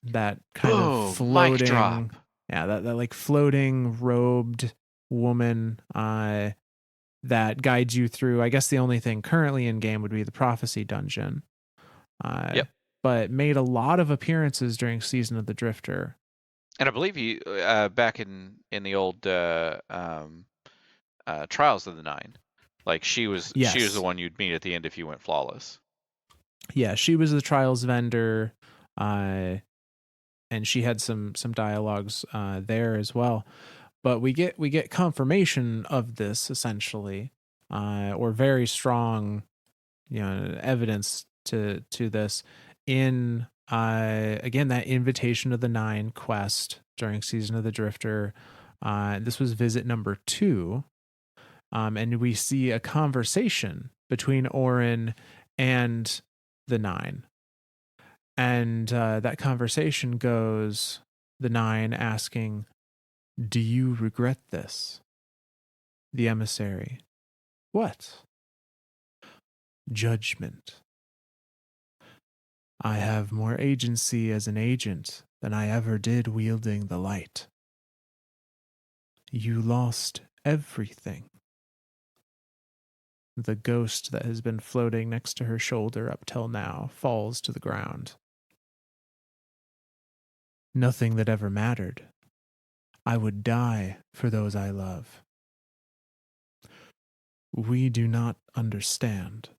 That kind Boom, of mic floating, drop. yeah, that like floating robed woman that guides you through. I guess the only thing currently in game would be the prophecy dungeon. Yep. But made a lot of appearances during Season of the Drifter. And I believe you back in the old Trials of the Nine, like she was the one you'd meet at the end if you went flawless. Yeah, she was the Trials vendor, and she had some dialogues there as well. But we get confirmation of this essentially, or very strong, evidence to this in again that Invitation of the Nine quest during Season of the Drifter. This was visit number 2, and we see a conversation between Orin and the Nine, and that conversation goes the Nine asking, "Do you regret this?" The emissary, "What?" "Judgment. I have more agency as an agent than I ever did wielding the light. You lost everything." The ghost that has been floating next to her shoulder up till now falls to the ground. "Nothing that ever mattered. I would die for those I love." "We do not understand."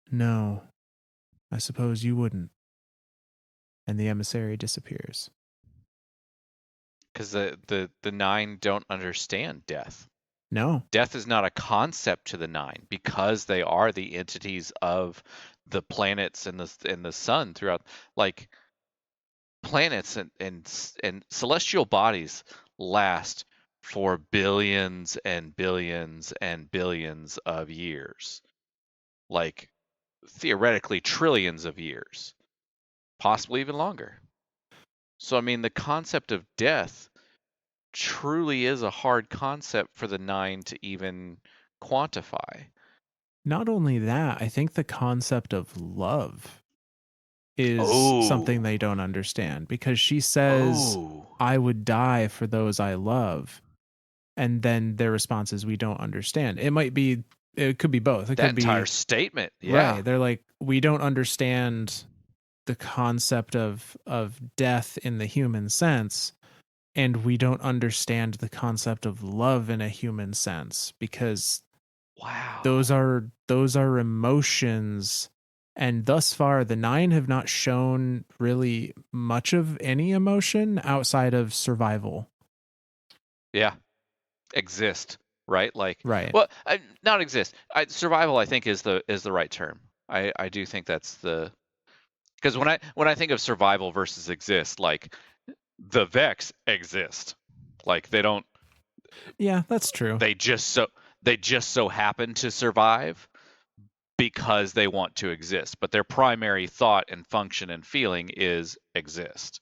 "No, I suppose you wouldn't." And the emissary disappears. because the nine don't understand death. No. Death is not a concept to the nine because they are the entities of the planets and the sun throughout. Like planets and celestial bodies last for billions and billions and billions of years, like theoretically trillions of years, possibly even longer. So I mean, the concept of death truly is a hard concept for the nine to even quantify. Not only that, I think the concept of love is something Oh, they don't understand, because she says, oh, I would die for those I love. And then their response is, we don't understand. It could be both. It that could entire be, statement, right. yeah. They're like, we don't understand the concept of death in the human sense, and we don't understand the concept of love in a human sense, because those Wow. are emotions, and thus far the nine have not shown really much of any emotion outside of survival. Yeah, exist, right? Like, Right. well, not exist. Survival, I think, is the right term. I do think that's the because when I think of survival versus exist, like the Vex exist, like Yeah, that's true. they just so they just so happen to survive because they want to exist, but their primary thought and function and feeling is exist.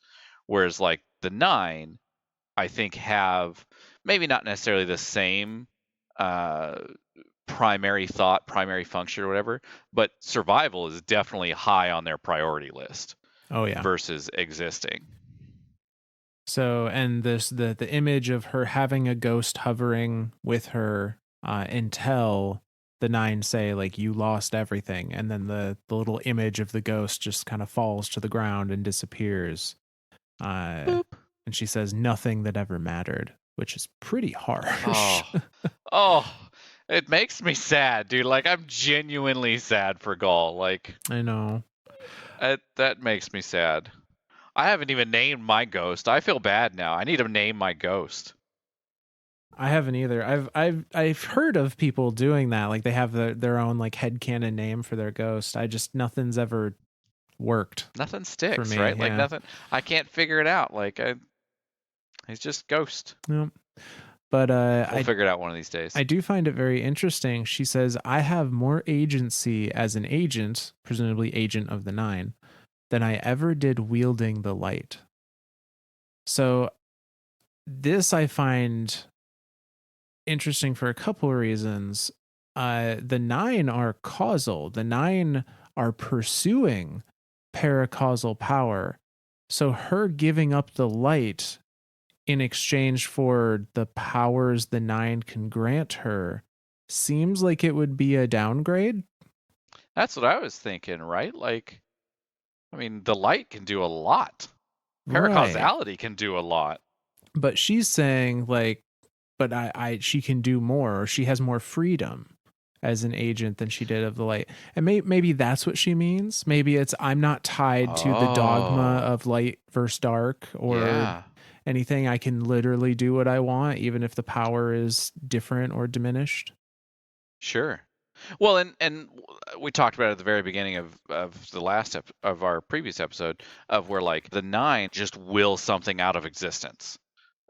Whereas like the nine, I think have maybe not necessarily the same uh, primary thought, primary function, or whatever, but survival is definitely high on their priority list Oh yeah. versus existing. So, and the image of her having a ghost hovering with her until the nine say, like, you lost everything, and then the little image of the ghost just kind of falls to the ground and disappears. Boop. And she says, nothing that ever mattered, which is pretty harsh. Oh, oh, it makes me sad, dude. Like I'm genuinely sad for Gaul. Like I know. that makes me sad. I haven't even named my ghost. I feel bad now. I need to name my ghost. I haven't either. I've heard of people doing that. Like they have their own like headcanon name for their ghost. Nothing's ever worked Nothing for sticks, me. right? Like Yeah. nothing. I can't figure it out. He's just ghost. No. But We'll figure it out one of these days. I do find it very interesting. She says, I have more agency as an agent, presumably agent of the nine, than I ever did wielding the light. So this I find interesting for a couple of reasons. The nine are causal. The nine are pursuing paracausal power. So her giving up the light in exchange for the powers the nine can grant her seems like it would be a downgrade. That's what I was thinking, right? Like, I mean, the light can do a lot. Right. Paracausality can do a lot. But she's saying like, but I she can do more, or she has more freedom as an agent than she did of the light. And maybe that's what she means. Maybe it's, I'm not tied to the dogma Oh, of light versus dark or yeah, anything. I can literally do what I want, even if the power is different or diminished. sure. Well, and we talked about it at the very beginning of the last of our previous episode of where like the nine just will something out of existence.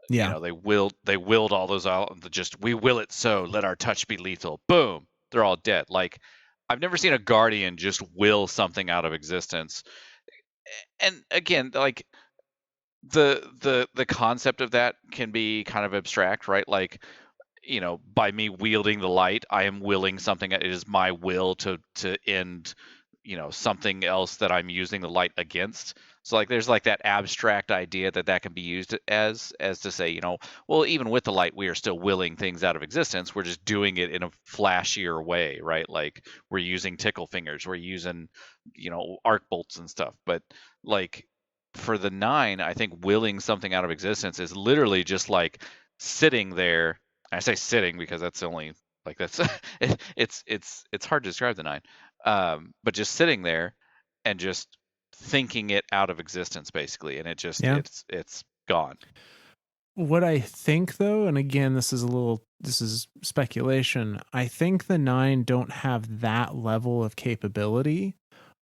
You Yeah. know, they willed all those out. Just we will it so. Let our touch be lethal. Boom, they're all dead. Like I've never seen a guardian just will something out of existence. And again, like the concept of that can be kind of abstract, right? Like by me wielding the light, I am willing something. It is my will to end, something else that I'm using the light against. So like, there's like that abstract idea that can be used as to say, well, even with the light, we are still willing things out of existence. We're just doing it in a flashier way, right? Like we're using tickle fingers, we're using, arc bolts and stuff. But like for the nine, I think willing something out of existence is literally just like sitting there. I say sitting because that's the only like that's it's hard to describe the nine, but just sitting there and just thinking it out of existence basically, and it just Yeah. it's gone. What I think, though, and again, this is speculation. I think the Nine don't have that level of capability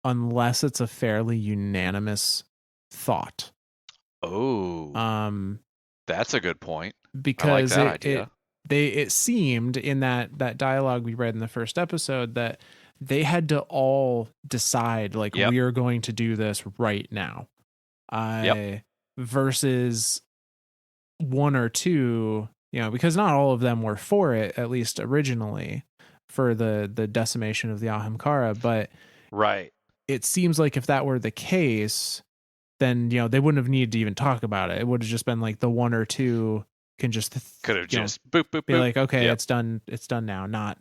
unless it's a fairly unanimous thought. Oh, Um, that's a good point. I like because that idea. it seemed in that dialogue we read in the first episode that they had to all decide like Yep. we're going to do this right now. Yep. Versus one or two, because not all of them were for it, at least originally, for the decimation of the Ahamkara. But Right. it seems like if that were the case, then they wouldn't have needed to even talk about it. It would have just been like the one or two can just Could have just boop, boop, be boop. like, okay, Yep. it's done now. Not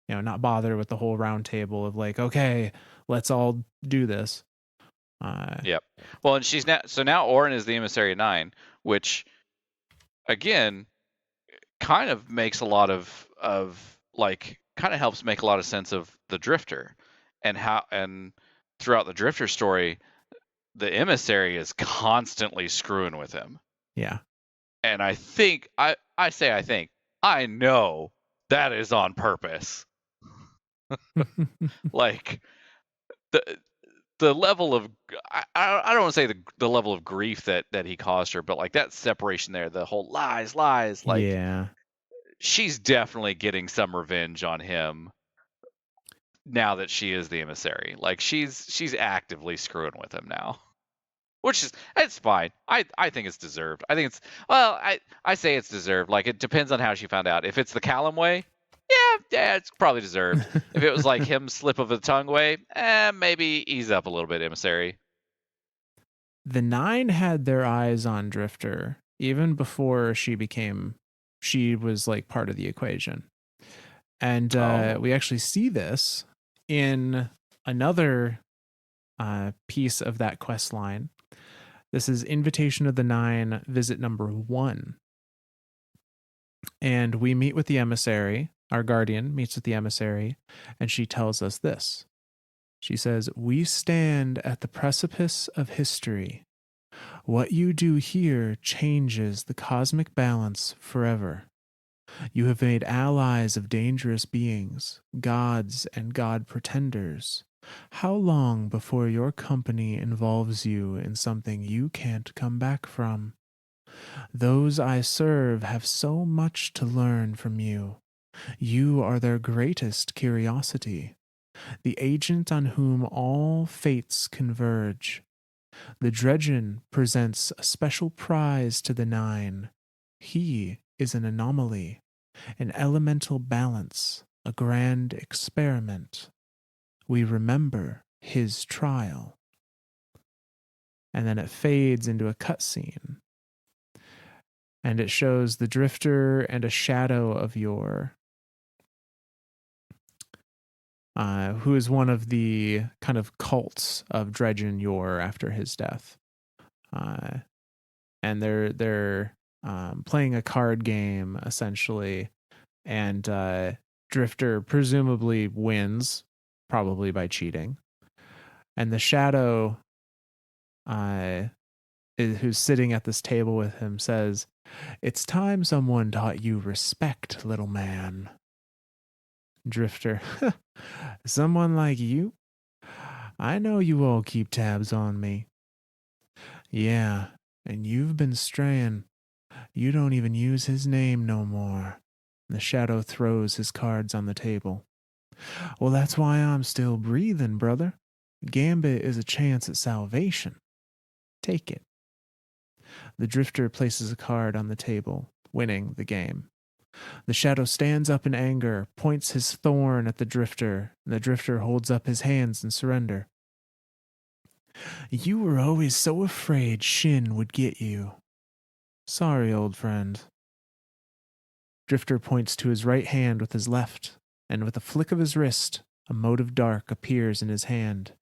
not bother with the whole round table of like, okay, let's all do this. Yep. Well, and she's now Orin is the Emissary 9, which again kind of makes a lot of like kind of helps make a lot of sense of the Drifter and throughout the Drifter story, the Emissary is constantly screwing with him. Yeah. And I think I think I know that is on purpose. Like the level of I don't want to say the level of grief that he caused her, but like that separation there, the whole lies, like Yeah. she's definitely getting some revenge on him now that she is the Emissary. Like she's actively screwing with him now. Which is it's fine. I think it's deserved. I think it's well, I say it's deserved. Like it depends on how she found out. If it's the Callum way, yeah, it's probably deserved. If it was like him slip of the tongue way, maybe ease up a little bit, Emissary. The Nine had their eyes on Drifter even before she was like part of the equation. And we actually see this in another piece of that quest line. This is Invitation of the Nine, visit number 1. And we meet with the emissary. Our guardian meets with the emissary, and she tells us this. She says, "We stand at the precipice of history. What you do here changes the cosmic balance forever. You have made allies of dangerous beings, gods and god pretenders. How long before your company involves you in something you can't come back from? Those I serve have so much to learn from you. You are their greatest curiosity, the agent on whom all fates converge. The Dredgen presents a special prize to the Nine. He is an anomaly, an elemental balance, a grand experiment. We remember his trial." And then it fades into a cutscene. And it shows the Drifter and a shadow of Yor, who is one of the kind of cults of Dredgen Yor after his death. And they're playing a card game essentially, and Drifter presumably wins, probably by cheating. And the shadow, who's sitting at this table with him, says, "It's time someone taught you respect, little man." Drifter, "Someone like you? I know you all keep tabs on me." "Yeah, and you've been straying. You don't even use his name no more." The shadow throws his cards on the table. "Well, that's why I'm still breathing, brother. Gambit is a chance at salvation. Take it." The Drifter places a card on the table, winning the game. The shadow stands up in anger, points his thorn at the Drifter, and the Drifter holds up his hands in surrender. "You were always so afraid Shin would get you. Sorry, old friend." Drifter points to his right hand with his left, and with a flick of his wrist, a mote of dark appears in his hand,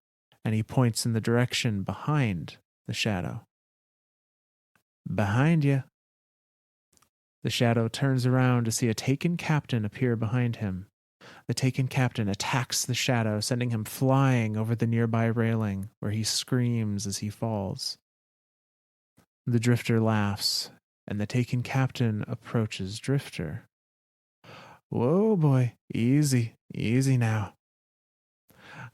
and he points in the direction behind the shadow. "Behind you." The shadow turns around to see a taken captain appear behind him. The taken captain attacks the shadow, sending him flying over the nearby railing, where he screams as he falls. The Drifter laughs and the taken captain approaches Drifter. Whoa, boy, easy, easy now.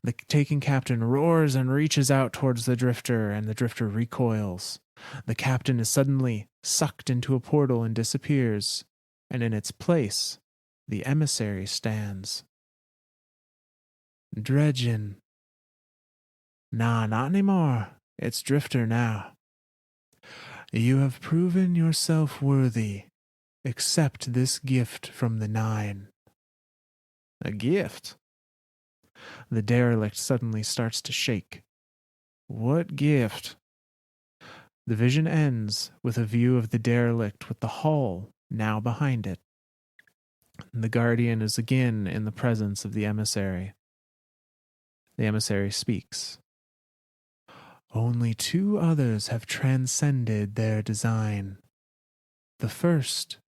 The taken captain roars and reaches out towards the Drifter, and the Drifter recoils. The captain is suddenly sucked into a portal and disappears, and in its place, the emissary stands. Dredgen. Nah, not anymore. It's Drifter now. You have proven yourself worthy. Accept this gift from the Nine. A gift? The derelict suddenly starts to shake. What gift? The vision ends with a view of the derelict with the hull now behind it. The Guardian is again in the presence of the emissary. The emissary speaks. Only 2 others have transcended their design. The first,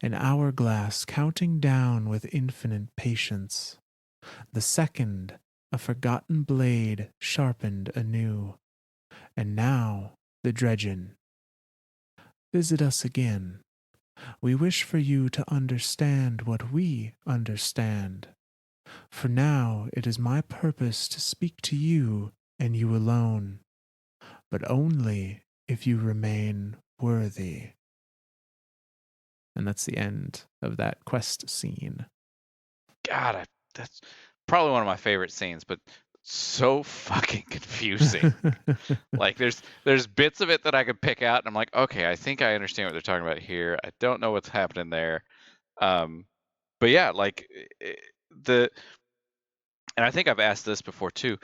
an hourglass counting down with infinite patience. The second, a forgotten blade sharpened anew. And now, the Dredgen. Visit us again. We wish for you to understand what we understand. For now, it is my purpose to speak to you and you alone, but only if you remain worthy. And that's the end of that quest scene. God, that's probably one of my favorite scenes, but so fucking confusing. Like there's bits of it that I could pick out, and I'm like, okay, I think I understand what they're talking about here. I don't know what's happening there. But yeah, like and I think I've asked this before too.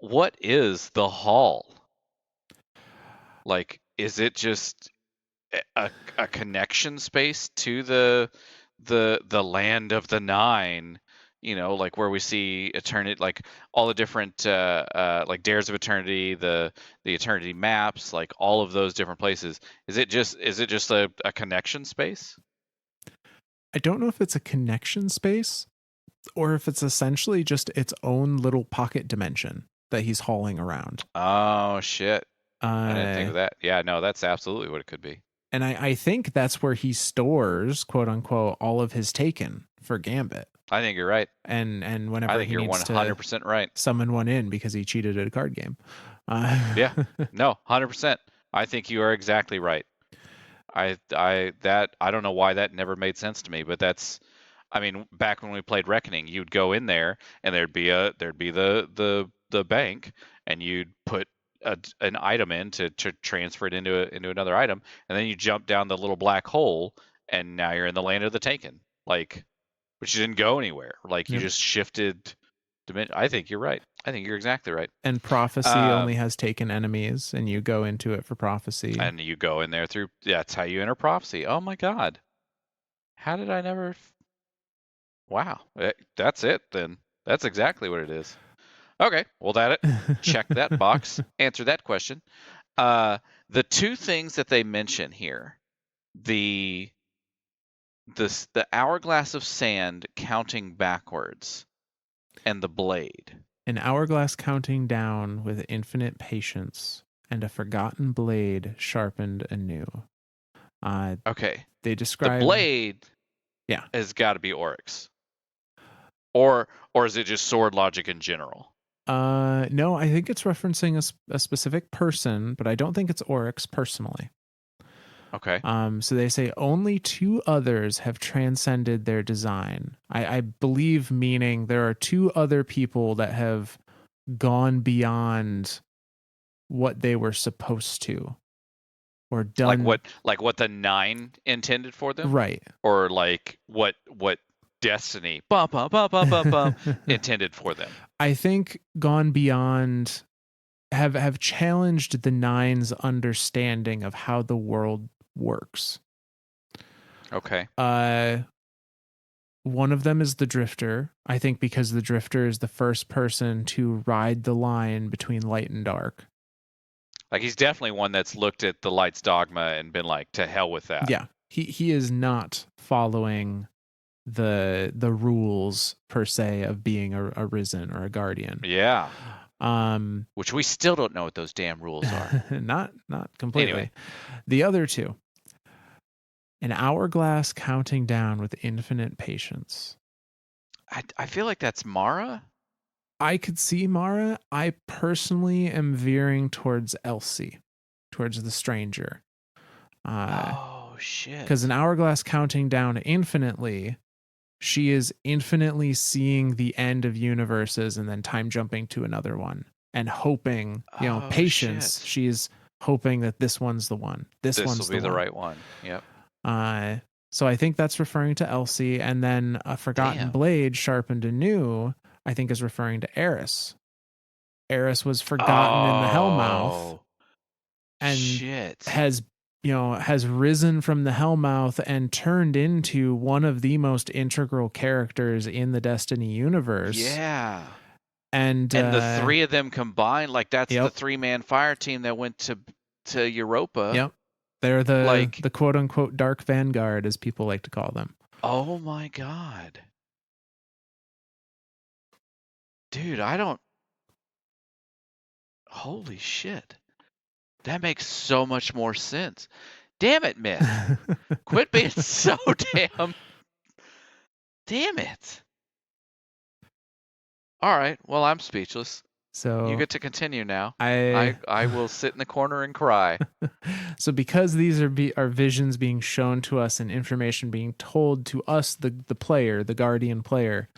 What is the hall? Like, is it just a connection space to the land of the Nine? You know, like where we see eternity, like all the different like Dares of Eternity, the Eternity maps, like all of those different places. Is it just a connection space? I don't know if it's a connection space or if it's essentially just its own little pocket dimension that he's hauling around. Oh shit. I didn't think of that. Yeah, no, that's absolutely what it could be. And I think that's where he stores, quote unquote, all of his taken for Gambit. I think you're right. And whenever I think he you're needs 100% right. summon one in because he cheated at a card game. Yeah, no, 100%. I think you are exactly right. I don't know why that never made sense to me, but that's, I mean, back when we played Reckoning, you'd go in there and there'd be the bank, and you'd put an item in to transfer it into another item, and then you jump down the little black hole, and now you're in the land of the Taken. Like, but you didn't go anywhere. Like, you just shifted dimension. I think you're right. I think you're exactly right. And Prophecy only has taken enemies, and you go into it for Prophecy. And you go in there through. That's how you enter Prophecy. Oh my God. How did I never? Wow. That's it then. That's exactly what it is. Okay. Well, check that box. Answer that question. The 2 things that they mention here, the hourglass of sand counting backwards, and the blade. An hourglass counting down with infinite patience, and a forgotten blade sharpened anew. Okay. They describe the blade. Yeah, has got to be Oryx. Or is it just sword logic in general? No, I think it's referencing a specific person, but I don't think it's Oryx personally. Okay. So they say only 2 others have transcended their design. I believe meaning there are 2 other people that have gone beyond what they were supposed to, or done like what the Nine intended for them, right? Or like what Destiny intended for them. I think gone beyond, have challenged the Nine's understanding of how the world works. Okay. One of them is the Drifter, I think, because the Drifter is the first person to ride the line between light and dark. Like, he's definitely one that's looked at the Light's dogma and been like, to hell with that. Yeah. He is not following the rules per se of being a risen or a guardian. Yeah. Which we still don't know what those damn rules are. not completely. Anyway. The other 2, An hourglass counting down with infinite patience. I feel like that's Mara. I could see Mara. I personally am veering towards Elsie, towards the stranger. Oh Because an shit. hourglass counting down infinitely, she is infinitely seeing the end of universes and then time jumping to another one and hoping, Oh patience. shit. She's hoping that this one's the one. This This will one's the be the one. right one. Yep. Uh, so I think that's referring to Elsie. And then a forgotten Damn. blade sharpened anew, I think is referring to Eris. Eris was forgotten in the Hellmouth Oh and shit. has risen from the Hellmouth and turned into one of the most integral characters in the Destiny universe. Yeah. And And the three of them combined, like that's the yep, 3-man fire team that went to Europa. yep, they're the Like, the quote unquote Dark Vanguard, as people like to call them. oh my god. Dude, I don't holy shit. That makes so much more sense. Damn it, Myth. Quit being so damn it. All right. Well, I'm speechless. You So get to continue now. I I will sit in the corner and cry. so because these are visions being shown to us and information being told to us, the player, the guardian player,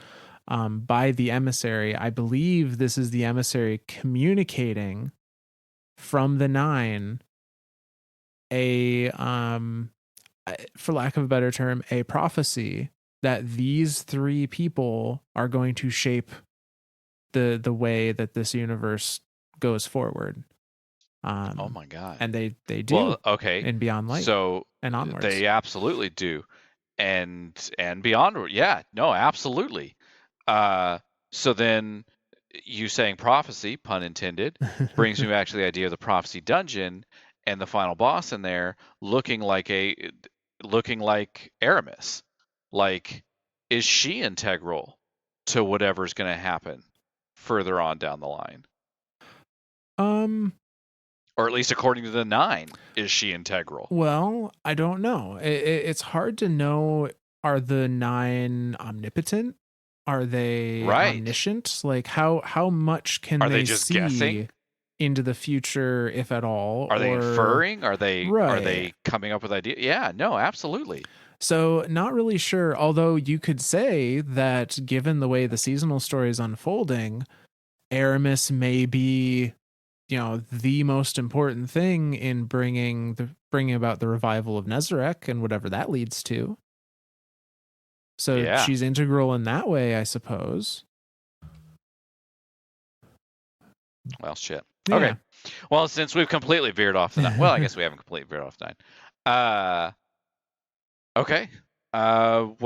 by the emissary, I believe this is the emissary communicating from the Nine a for lack of a better term, a prophecy that these three people are going to shape the way that this universe goes forward. Oh my god. And they do Well, okay. in Beyond Light So and onwards. they absolutely do. And beyond, yeah, no, absolutely. So then you saying prophecy, pun intended, brings me back to the idea of the prophecy dungeon and the final boss in there looking like Aramis. Like, is she integral to whatever's going to happen further on down the line? Or at least according to the Nine, is she integral? Well, I don't know. It's hard to know. Are the Nine omnipotent? Are they Right. omniscient? Like how much can Are they they just see guessing? into the future, if at all? Are they Or inferring? Are they right. coming up with ideas? Yeah, no, absolutely. So not really sure. Although you could say that given the way the seasonal story is unfolding, Aramis may be, the most important thing in bringing about the revival of Nezarec and whatever that leads to. So Yeah. she's integral in that way, I suppose. Well, shit. Yeah. Okay. Well, since we've completely veered off the Nine, well, I guess we haven't completely veered off the Nine. Okay. So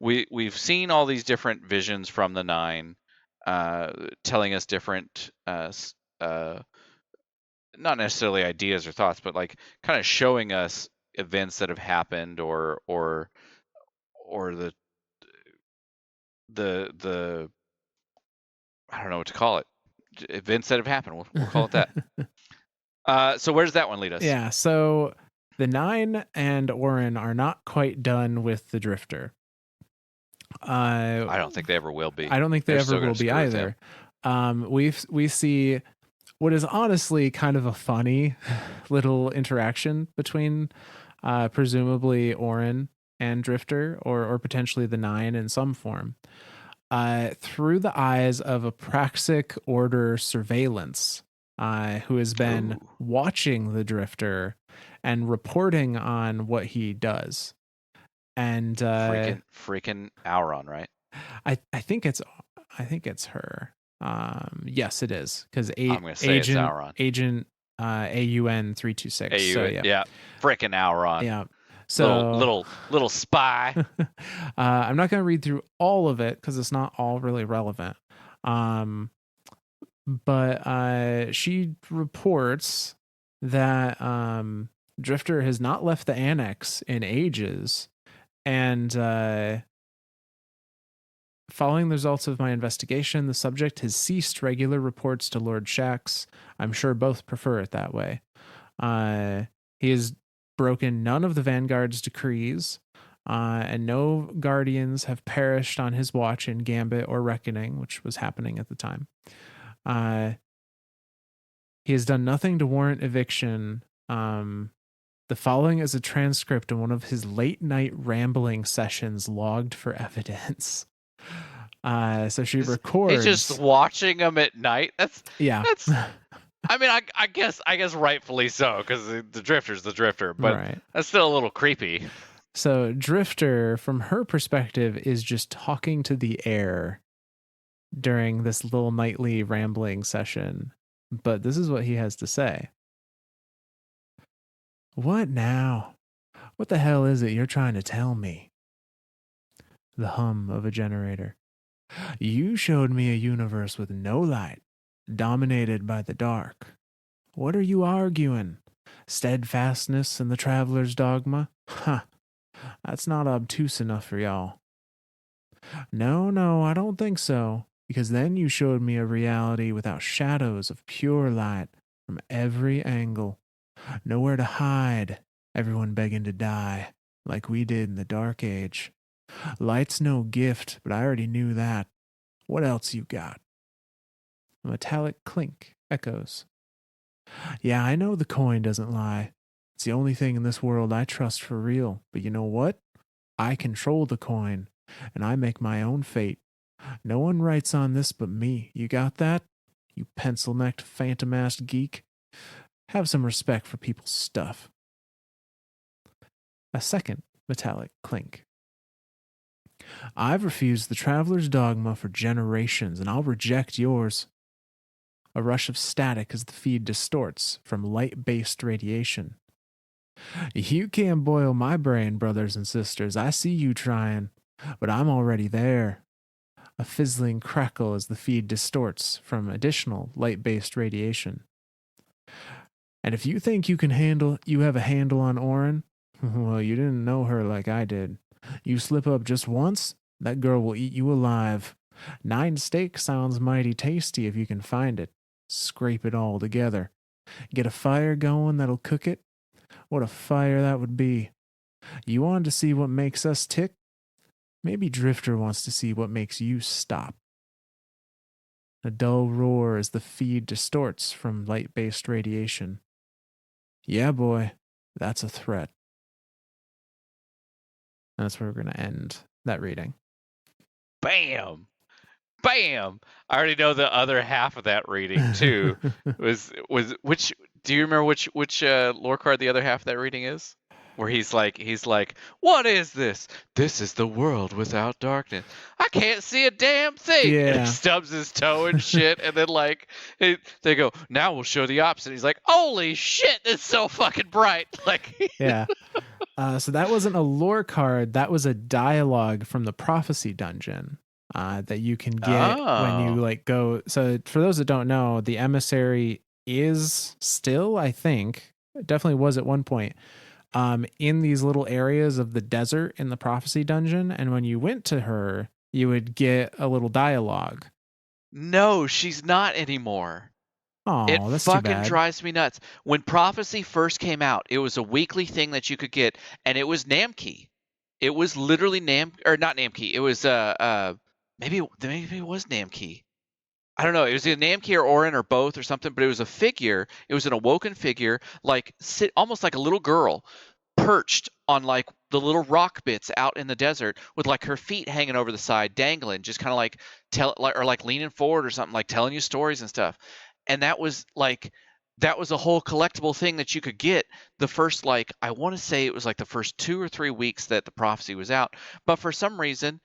we've seen all these different visions from the Nine, telling us different not necessarily ideas or thoughts, but like kind of showing us events that have happened or the I don't know what to call it. Events that have happened. We'll call it that. So where does that one lead us? Yeah. So the Nine and Orin are not quite done with the Drifter. I don't think they ever will be. I don't think they They're ever still will gonna be screw with either. him. We see what is honestly kind of a funny little interaction between presumably Orin and Drifter, or potentially the Nine in some form, through the eyes of a Praxic Order surveillance, who has been watching the Drifter and reporting on what he does. And freaking Auron, right? I think it's her. Yes, it is, because I'm gonna say it's Auron. Agent AUN 326. So yeah, freaking Auron. Yeah. So little spy. I'm not going to read through all of it because it's not all really relevant. But she reports that Drifter has not left the annex in ages, and following the results of my investigation, the subject has ceased regular reports to Lord Shax. I'm sure both prefer it that way. He is broken none of the Vanguard's decrees, and no guardians have perished on his watch in Gambit or Reckoning, which was happening at the time. He has done nothing to warrant eviction. The following is a transcript of one of his late night rambling sessions logged for evidence. So she records. He's just watching them at night. That's. I mean, I guess rightfully so, because the Drifter's the Drifter, but right. That's still a little creepy. So Drifter, from her perspective, is just talking to the air during this little nightly rambling session. But this is what he has to say. What now? What the hell is it you're trying to tell me? The hum of a generator. You showed me a universe with no light, dominated by the dark. What are you arguing? Steadfastness in the traveler's dogma? Huh. That's not obtuse enough for y'all. No, I don't think so, because then you showed me a reality without shadows of pure light from every angle. Nowhere to hide, everyone begging to die, like we did in the Dark Age. Light's no gift, but I already knew that. What else you got? A metallic clink echoes. Yeah, I know the coin doesn't lie. It's the only thing in this world I trust for real. But you know what? I control the coin, and I make my own fate. No one writes on this but me. You got that? You pencil-necked, phantom-assed geek? Have some respect for people's stuff. A second metallic clink. I've refused the traveler's dogma for generations, and I'll reject yours. A rush of static as the feed distorts from light-based radiation. You can't boil my brain, brothers and sisters. I see you trying, but I'm already there. A fizzling crackle as the feed distorts from additional light-based radiation. And if you think you have a handle on Orin, well, you didn't know her like I did. You slip up just once, that girl will eat you alive. 9 steak sounds mighty tasty if you can find it. Scrape it all together. Get a fire going that'll cook it. What a fire that would be. You wanted to see what makes us tick? Maybe Drifter wants to see what makes you stop. A dull roar as the feed distorts from light-based radiation. Yeah, boy, that's a threat. And that's where we're going to end that reading. Bam! Bam! I already know the other half of that reading too. was which? Do you remember which lore card the other half of that reading is? Where he's like, what is this? This is the world without darkness. I can't see a damn thing. Yeah. And he stubs his toe and shit, and then like they go, now we'll show the opposite. He's like, holy shit, it's so fucking bright. Like, yeah. So that wasn't a lore card. That was a dialogue from the prophecy dungeon that you can get when you like go. So for those that don't know, the emissary is still, I think, it definitely was at one point, in these little areas of the desert in the prophecy dungeon. And when you went to her, you would get a little dialogue. No, she's not anymore. Oh, it that's fucking too bad. Drives me nuts. When Prophecy first came out, it was a weekly thing that you could get, and it was Namkey. It was literally not Namkey. It was maybe it was Namkey. I don't know. It was either Namkey or Orin or both or something, but it was a figure. It was an awoken figure, like almost like a little girl perched on like the little rock bits out in the desert with like her feet hanging over the side, dangling, just kind of like like leaning forward or something, like telling you stories and stuff. And that was a whole collectible thing that you could get the first, like, I want to say it was like the first 2 or 3 weeks that the prophecy was out, but for some reason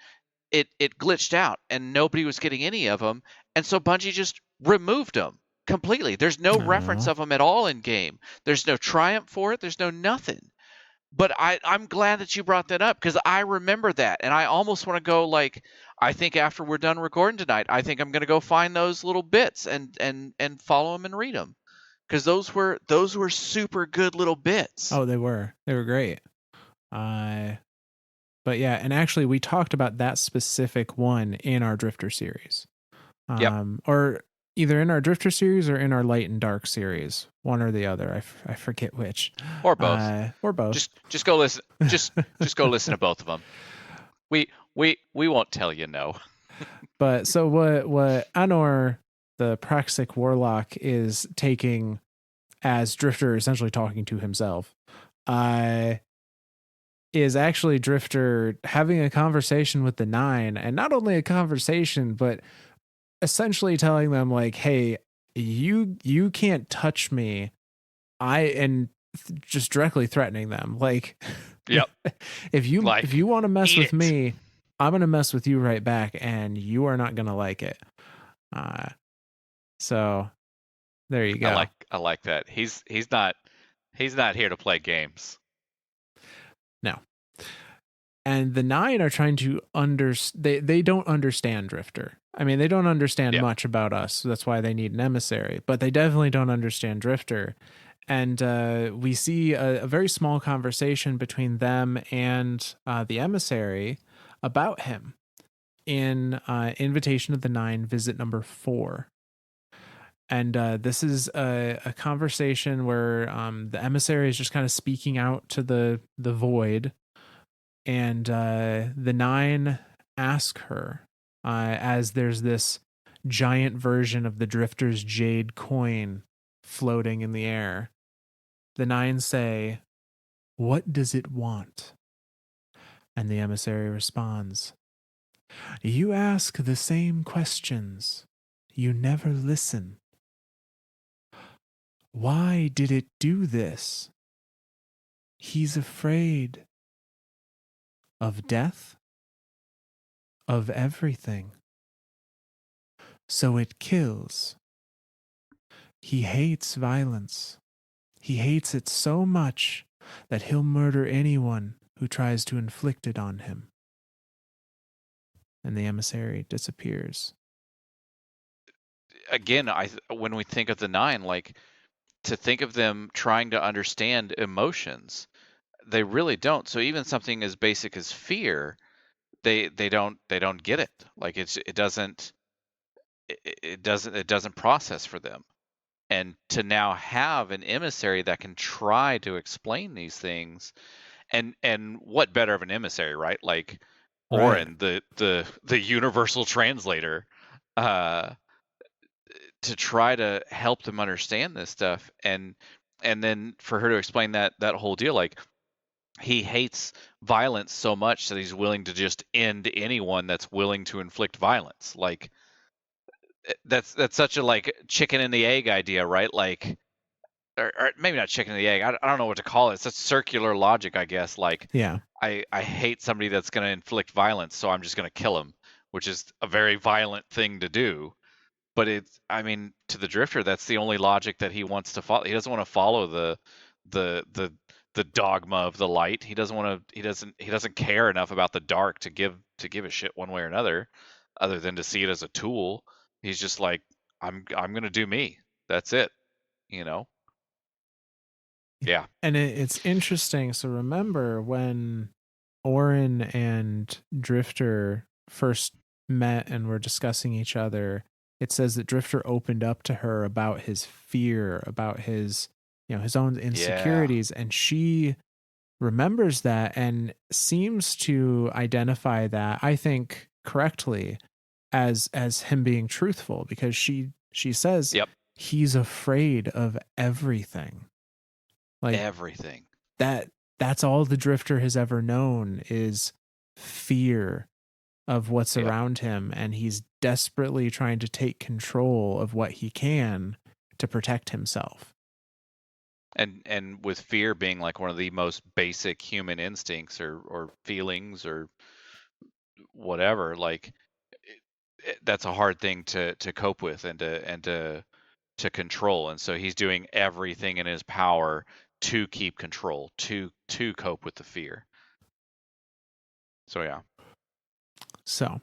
it glitched out and nobody was getting any of them, and so Bungie just removed them completely. There's no reference of them at all in game. There's no triumph for it. There's no nothing. But I'm glad that you brought that up, because I remember that, and I almost want to go, like, I think after we're done recording tonight, I think I'm going to go find those little bits and follow them and read them, because those were super good little bits. Oh, they were great. But yeah, and actually we talked about that specific one in our Drifter series. Yep. Or either in our Drifter series or in our Light and Dark series, one or the other. I forget which, Or both. or both. Just go listen. Just go listen to both of them. We won't tell you no. But so what Anor, the Praxic warlock, is taking as Drifter essentially talking to himself, is actually Drifter having a conversation with the Nine, and not only a conversation, but essentially telling them like, "Hey, you can't touch me." Just directly threatening them like, Yep. if you want to mess with Eat it. me, I'm gonna mess with you right back, and you are not gonna like it. So there you go. I like that. He's not here to play games. No. And the Nine are trying to they don't understand Drifter. I mean, they don't understand much about us. So that's why they need an emissary, but they definitely don't understand Drifter. And we see a very small conversation between them and the emissary about him in Invitation of the Nine, visit number 4. And this is a conversation where the emissary is just kind of speaking out to the void, and the Nine ask her, as there's this giant version of the Drifter's jade coin floating in the air. The Nine say, "What does it want?" And the emissary responds, "You ask the same questions. You never listen. Why did it do this? He's afraid of death, of everything. So it kills. He hates violence. He hates it so much that he'll murder anyone who tries to inflict it on him." And the emissary disappears. Again, when we think of the Nine, like, to think of them trying to understand emotions, they really don't. So even something as basic as fear, they don't get it. Like it doesn't process for them. And to now have an emissary that can try to explain these things, and what better of an emissary, right? Like Right. Orin, the universal translator, uh, to try to help them understand this stuff, and then for her to explain that whole deal, like, he hates violence so much that he's willing to just end anyone that's willing to inflict violence. Like, that's such a, like, chicken and the egg idea, right? Like, or maybe not chicken and the egg. I don't know what to call it. It's a circular logic, I guess. Like, Yeah. I hate somebody that's going to inflict violence, so I'm just going to kill him, which is a very violent thing to do. But I mean, to the Drifter, that's the only logic that he wants to follow. He doesn't want to follow the the the dogma of the light. He doesn't want to. He doesn't care enough about the dark to give a shit one way or another, other than to see it as a tool. He's just like, I'm gonna do me. That's it. You know. Yeah. And it's interesting. So remember when Orin and Drifter first met and were discussing each other, it says that Drifter opened up to her about his fear, about his, his own Yeah. insecurities, and she remembers that and seems to identify that, I think correctly, as him being truthful, because she says Yep. he's afraid of everything. Like, Everything. that's all the Drifter has ever known is fear of what's Yep. around him, and he's desperately trying to take control of what he can to protect himself. And with fear being like one of the most basic human instincts or feelings or whatever, like, that's a hard thing to cope with and to control. And so he's doing everything in his power to keep control, to cope with the fear. So yeah. So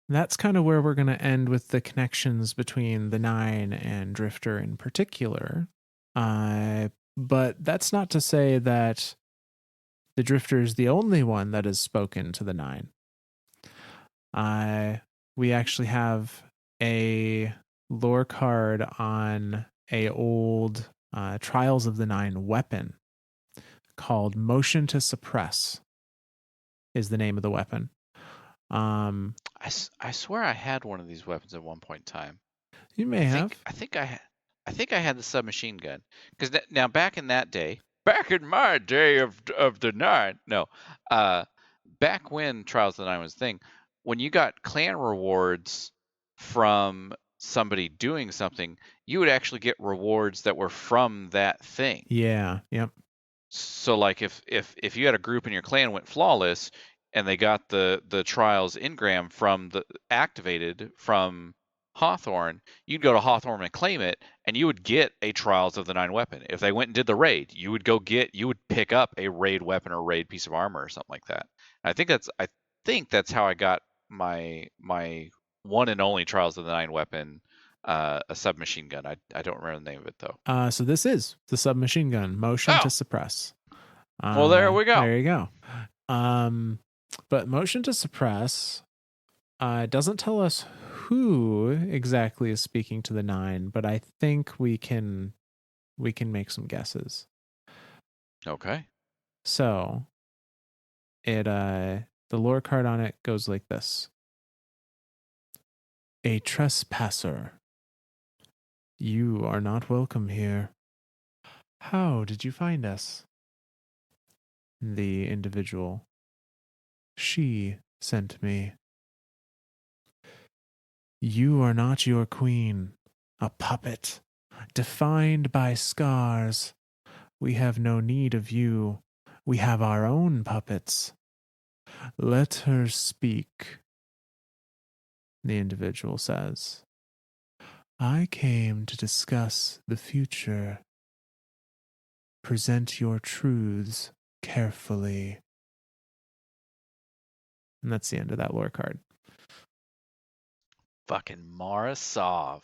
that's kind of where we're going to end with the connections between the Nine and Drifter in particular. But that's not to say that the Drifter is the only one that has spoken to the Nine. We actually have a lore card on a old Trials of the Nine weapon called Motion to Suppress is the name of the weapon. I swear I had one of these weapons at one point in time. You may I have. think I think I think I had the submachine gun because now back in that day, back in my day of the nine, no, uh, back when Trials of the Nine was a thing, when you got clan rewards from somebody doing something, you would actually get rewards that were from that thing. Yeah. Yep. So like if you had a group in your clan went flawless and they got the trials engram from the activated from Hawthorne, you'd go to Hawthorne and claim it, and you would get a Trials of the Nine weapon. If they went and did the raid, you would pick up a raid weapon or raid piece of armor or something like that. And I think that's how I got my one and only Trials of the Nine weapon, a submachine gun. I don't remember the name of it though. So this is the submachine gun, Motion to Oh, Suppress. well there we go. There you go. But Motion to Suppress doesn't tell us who exactly is speaking to the nine, but I think we can make some guesses. Okay. So the lore card on it goes like this. A trespasser. You are not welcome here. How did you find us? The individual. She sent me. You are not your queen, a puppet, defined by scars. We have no need of you. We have our own puppets. Let her speak, the individual says. I came to discuss the future. Present your truths carefully. And that's the end of that lore card. Fucking Mara Sov.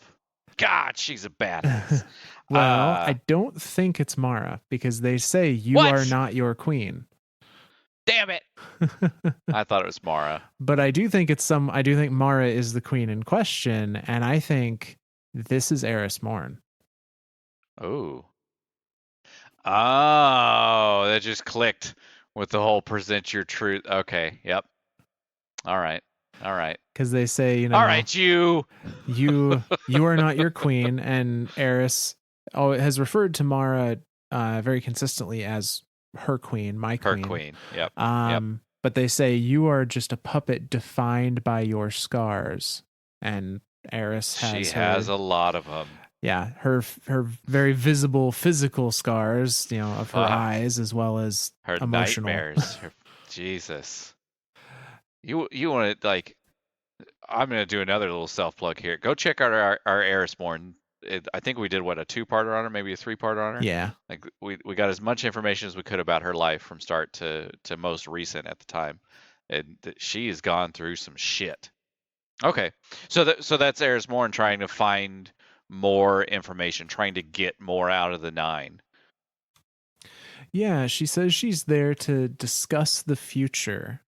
God, she's a badass. Well, I don't think it's Mara because they say you What? are not your queen. Damn it. I thought it was Mara. But I do think Mara is the queen in question, and I think this is Eris Morn. Oh. Oh, that just clicked with the whole present your truth. Okay, yep. All right. Because they say, all right, you are not your queen, and Eris has referred to Mara very consistently as her queen, my queen. Her queen. Yep. But they say you are just a puppet defined by your scars, and Eris has a lot of them. Yeah, her very visible physical scars, of her eyes as well as her emotional nightmares. Jesus. You want to I'm going to do another little self plug here. Go check out our Eris Morn. I think we did a 2-parter on her, maybe a 3-parter on her. Yeah. Like we got as much information as we could about her life from start to most recent at the time, and she has gone through some shit. Okay, so that's Eris Morn trying to find more information, trying to get more out of the nine. Yeah, she says she's there to discuss the future.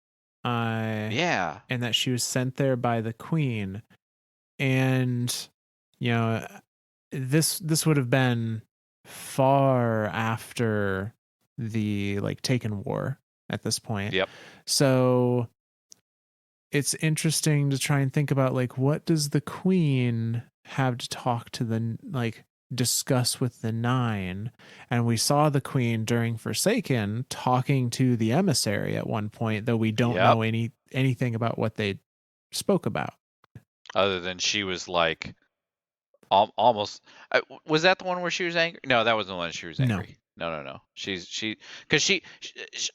Yeah. And that she was sent there by the queen. And, this would have been far after the Taken War at this point. Yep. So it's interesting to try and think about what does the queen have to talk to the discuss with the nine. And we saw the queen during Forsaken talking to the emissary at one point, though we don't know anything about what they spoke about, other than she was almost was that the one where she was angry? No, that wasn't the one she was angry. No. Because she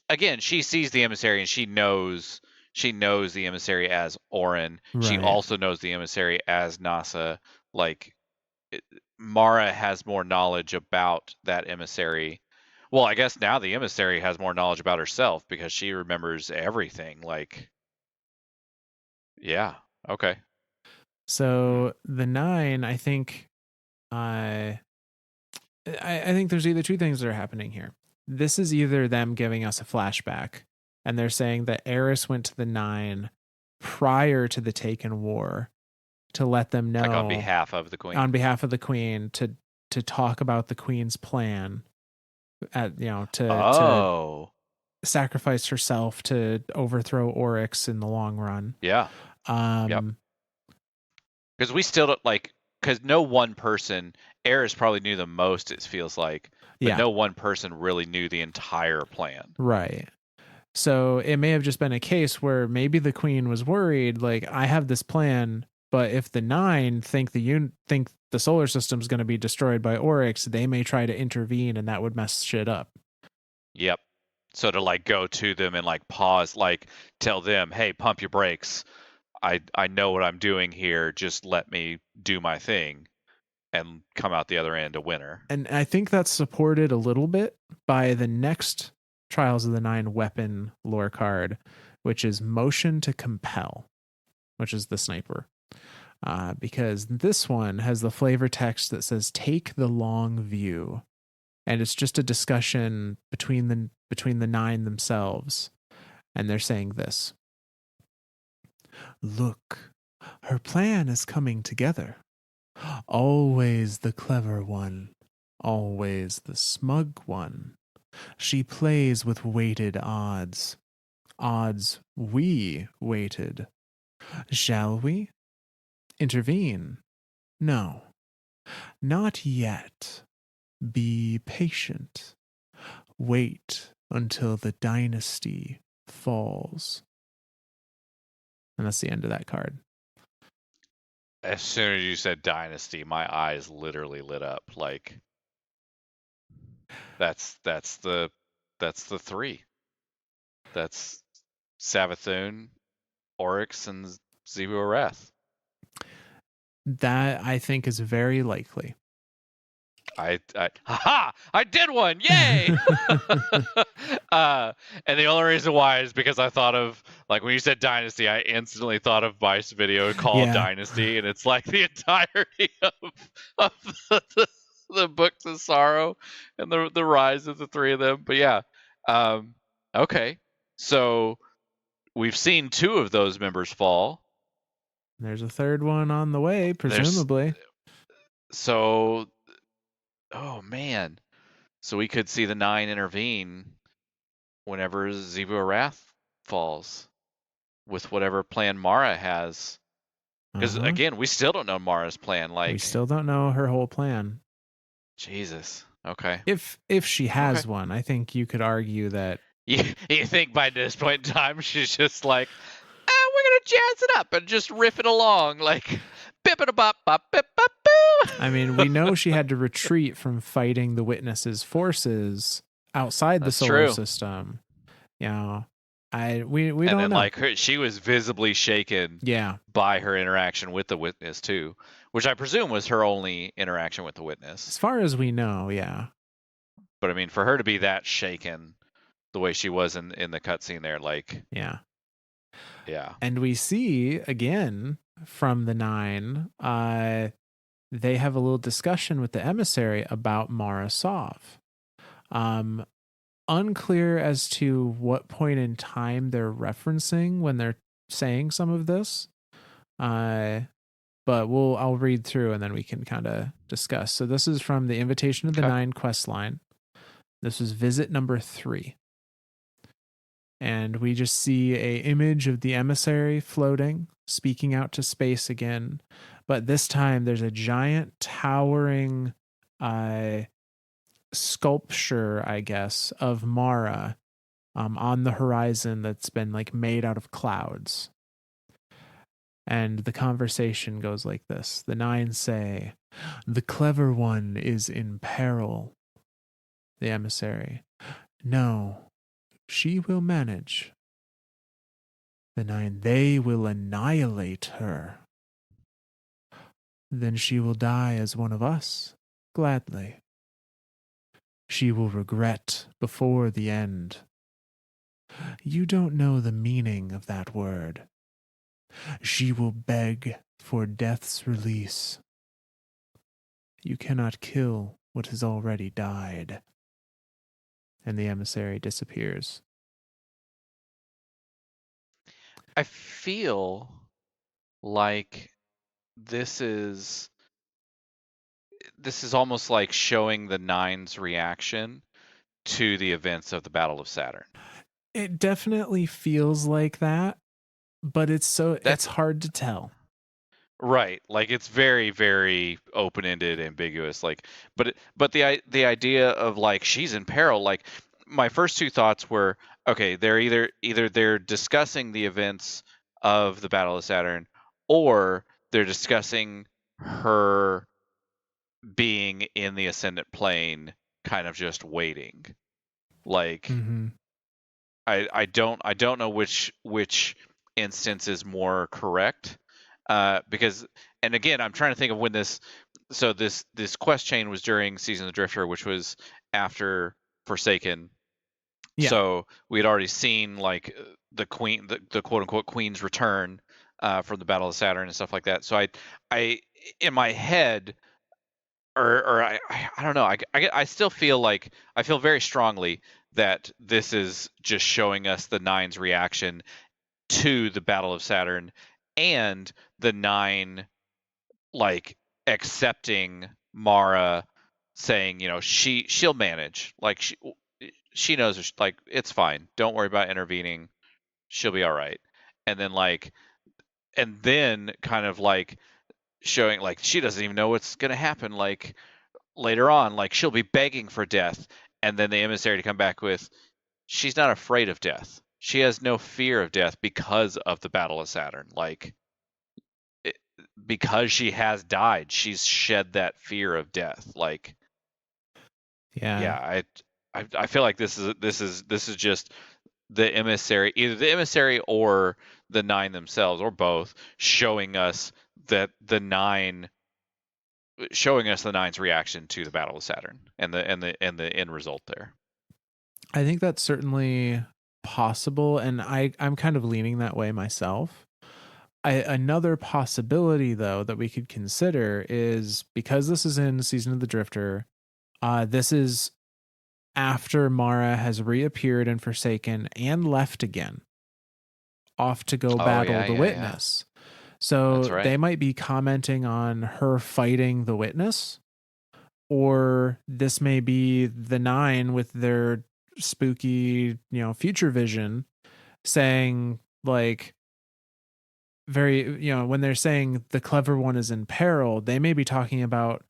again, she sees the emissary and she knows the emissary as Orin. Right. She also knows the emissary as Nasa. Mara has more knowledge about that emissary. Well, I guess now the emissary has more knowledge about herself because she remembers everything. Yeah. Okay. So the nine, I think, I think there's either two things that are happening here. This is either them giving us a flashback, and they're saying that Eris went to the nine prior to the Taken War, to let them know, like on behalf of the queen, to talk about the queen's plan, to Oh, sacrifice herself to overthrow Oryx in the long run. yeah, yep. Um, Because we still don't because no one person, Eris probably knew the most, it feels like, but yeah, no one person really knew the entire plan. right. So it may have just been a case where maybe the queen was worried, like, I have this plan, but if the nine think think the solar system's going to be destroyed by Oryx, they may try to intervene, and that would mess shit up. Yep. So to like go to them and like pause, like tell them, hey, pump your brakes. I know what I'm doing here. Just let me do my thing and come out the other end a winner. And I think that's supported a little bit by the next Trials of the Nine weapon lore card, which is Motion to Compel, which is the sniper. Because this one has the flavor text that says "Take the long view," and it's just a discussion between the nine themselves, and they're saying this: "Look, her plan is coming together. Always the clever one, always the smug one. She plays with weighted odds. Odds we weighted. Shall we intervene? No, not yet. Be patient. Wait until the dynasty falls." And that's the end of that card. As soon as you said dynasty, my eyes literally lit up. Like that's the three. That's Savathun, Oryx, and Zebu-Arath. That I think is very likely. I did one, yay! And the only reason why is because I thought of, like, when you said Dynasty, I instantly thought of Vice video called Dynasty, and it's like the entirety of the Books of Sorrow and the rise of the three of them. But yeah, okay, so we've seen two of those members fall. There's a third one on the way, presumably. So, oh man. So we could see the nine intervene whenever Zebu-Arath falls with whatever plan Mara has. Because again, we still don't know Mara's plan. Like, we still don't know her whole plan. Jesus. Okay. If she has one, I think you could argue that. You think by this point in time she's just like, we're gonna jazz it up and just riff it along, like bip it a bop bop bip bop boo. I mean, we know she had to retreat from fighting the Witnesses' forces outside the solar system. We don't know. Like she was visibly shaken. Yeah. By her interaction with the Witness too, which I presume was her only interaction with the Witness. As far as we know, yeah. But I mean, for her to be that shaken, the way she was in the cutscene there, like, yeah. And we see again from the nine, they have a little discussion with the emissary about Mara Sov. Unclear as to what point in time they're referencing when they're saying some of this. But I'll read through and then we can kind of discuss. So this is from the Invitation of the Nine quest line. This was visit number 3. And we just see a image of the emissary floating, speaking out to space again. But this time there's a giant towering sculpture, I guess, of Mara on the horizon that's been like made out of clouds. And the conversation goes like this. The nine say, "The clever one is in peril." The emissary, "No, she will manage." The nine, "They will annihilate her." "Then she will die as one of us, gladly." "She will regret before the end." "You don't know the meaning of that word." "She will beg for death's release." "You cannot kill what has already died." And the emissary disappears. I feel like this is this is almost like showing the Nine's reaction to the events of the Battle of Saturn. It definitely feels like that, but it's That's hard to tell. right. Like it's very, very open-ended, ambiguous. Like, but the idea of like she's in peril. Like, my first two thoughts were, okay, they're either they're discussing the events of the Battle of Saturn, or they're discussing her being in the ascendant plane, kind of just waiting. Like, Mm-hmm. I don't know which instance is more correct, because, and again, I'm trying to think of when this quest chain was during Season of the Drifter, which was after Forsaken. Yeah. So we had already seen like the queen, the quote unquote queen's return from the Battle of Saturn and stuff like that. So I in my head, or I don't know. I still feel like I feel very strongly that this is just showing us the Nine's reaction to the Battle of Saturn, and the Nine like accepting Mara, saying, she'll manage. Like she knows, like, it's fine. Don't worry about intervening. She'll be all right. And then kind of like showing like she doesn't even know what's gonna happen. Like later on, like she'll be begging for death, and then the emissary to come back with, she's not afraid of death. She has no fear of death because of the Battle of Saturn. Like, it, because she has died, she's shed that fear of death. Like, Yeah. yeah, I feel like this is just the emissary, either the emissary or the Nine themselves, or both, showing us the Nine's reaction to the Battle of Saturn, and the end result there. I think that's certainly possible, and I'm kind of leaning that way myself. Another possibility, though, that we could consider is, because this is in Season of the Drifter, this is after Mara has reappeared in Forsaken and left again, off to go Oh battle yeah, the yeah, yeah. Witness. That's So right. they might be commenting on her fighting the Witness, or this may be the Nine with their spooky, future vision, saying, like, very, when they're saying the clever one is in peril, they may be talking about